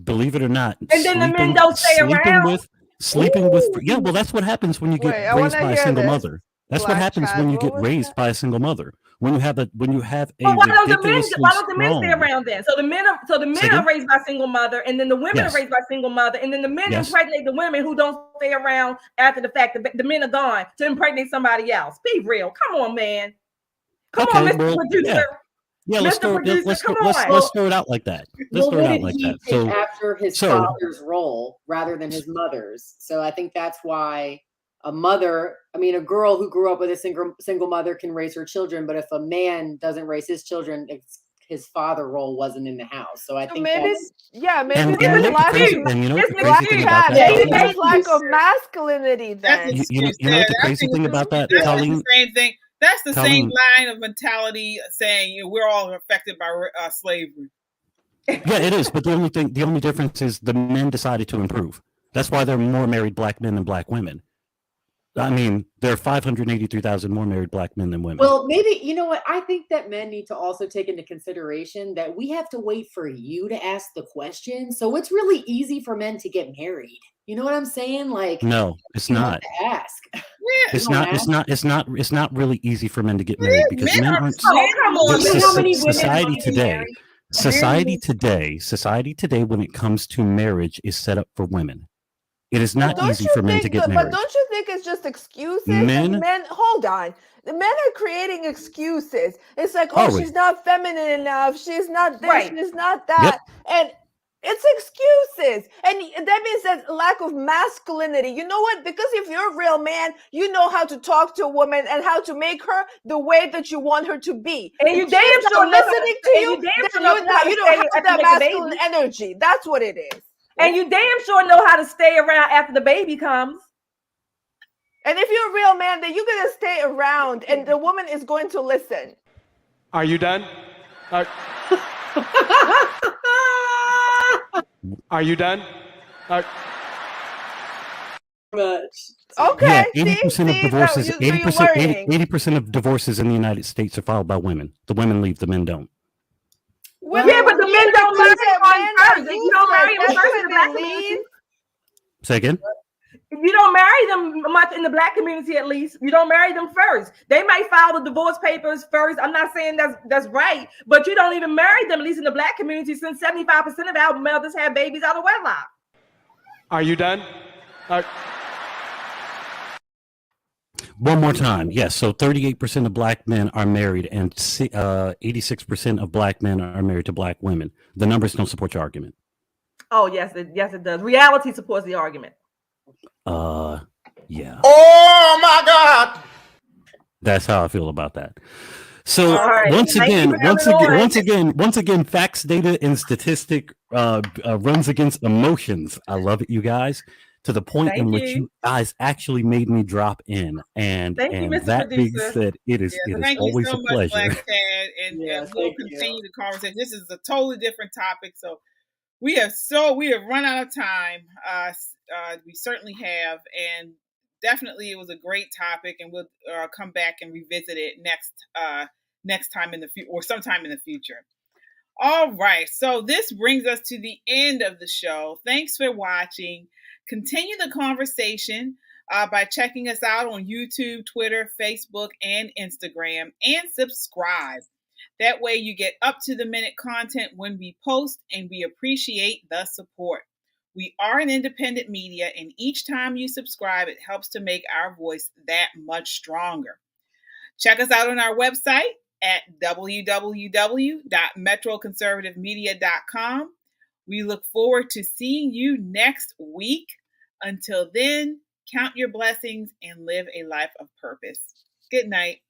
believe it or not. And then the men don't stay around. Sleeping with, well, that's what happens when you get raised by a single mother. That's what happens when you get raised by a single mother. When you have a why don't the men stay around then? So the men are raised by a single mother, and then the women are raised by a single mother, and then the men impregnate the women who don't stay around after the fact. The men are gone to impregnate somebody else. Be real. Come on, man. Come on, Mr. Producer. Yeah, let's throw it out like that. Let's throw it out like that. So after his father's role rather than his mother's. So I think that's why a girl who grew up with a single mother can raise her children, but if a man doesn't raise his children, his father role wasn't in the house. So I think maybe there's lack of masculinity then. You know what the crazy thing about that, Colleen? The same thing. That's the same line of mentality saying we're all affected by slavery. Yeah, it is. But the only difference is the men decided to improve. That's why there are more married black men than black women. I mean, there are 583,000 more married black men than women. Well, maybe, you know what? I think that men need to also take into consideration that we have to wait for you to ask the question. So it's really easy for men to get married. You know what I'm saying? Like, no, it's not. Ask. It's not really easy for men to get married because men aren't. Society today, when it comes to marriage, is set up for women. It is not easy for men to get married. But don't you think it's just excuses? Men, hold on. The men are creating excuses. It's like, she's not feminine enough. She's not this. She's not that. And it's excuses. And that means that lack of masculinity. You know what? Because if you're a real man, you know how to talk to a woman and how to make her the way that you want her to be. And you damn sure listening to you, you don't have that masculine energy. That's what it is. And you damn sure know how to stay around after the baby comes. And if you're a real man, then you're going to stay around and the woman is going to listen. Are you done? Are you done? Okay. Yeah, 80% of divorces. 80% of divorces in the United States are filed by women. The women leave, the men don't. But the men don't marry them first. You don't marry them first in the black community. Say again? You don't marry them much in the black community, at least. You don't marry them first. They might file the divorce papers first. I'm not saying that's right, but you don't even marry them, at least in the black community, since 75% of our mothers have babies out of wedlock. Are you done? One more time. Yes. So 38% of black men are married and 86% of black men are married to black women. The numbers don't support your argument. Oh, yes, it does. Reality supports the argument. Yeah. Oh my God. That's how I feel about that. So once again, facts, data, and statistic runs against emotions. I love it, you guys. To the point in which you guys actually made me drop in, and that being said, it is always a pleasure. Black Tad, and we'll continue the conversation. This is a totally different topic, so we have run out of time. We certainly have, and definitely it was a great topic, and we'll come back and revisit it next time in the future or sometime in the future. All right, so this brings us to the end of the show. Thanks for watching. Continue the conversation by checking us out on YouTube, Twitter, Facebook, and Instagram, and subscribe. That way you get up-to-the-minute content when we post, and we appreciate the support. We are an independent media, and each time you subscribe, it helps to make our voice that much stronger. Check us out on our website at www.metroconservativemedia.com. We look forward to seeing you next week. Until then, count your blessings and live a life of purpose. Good night.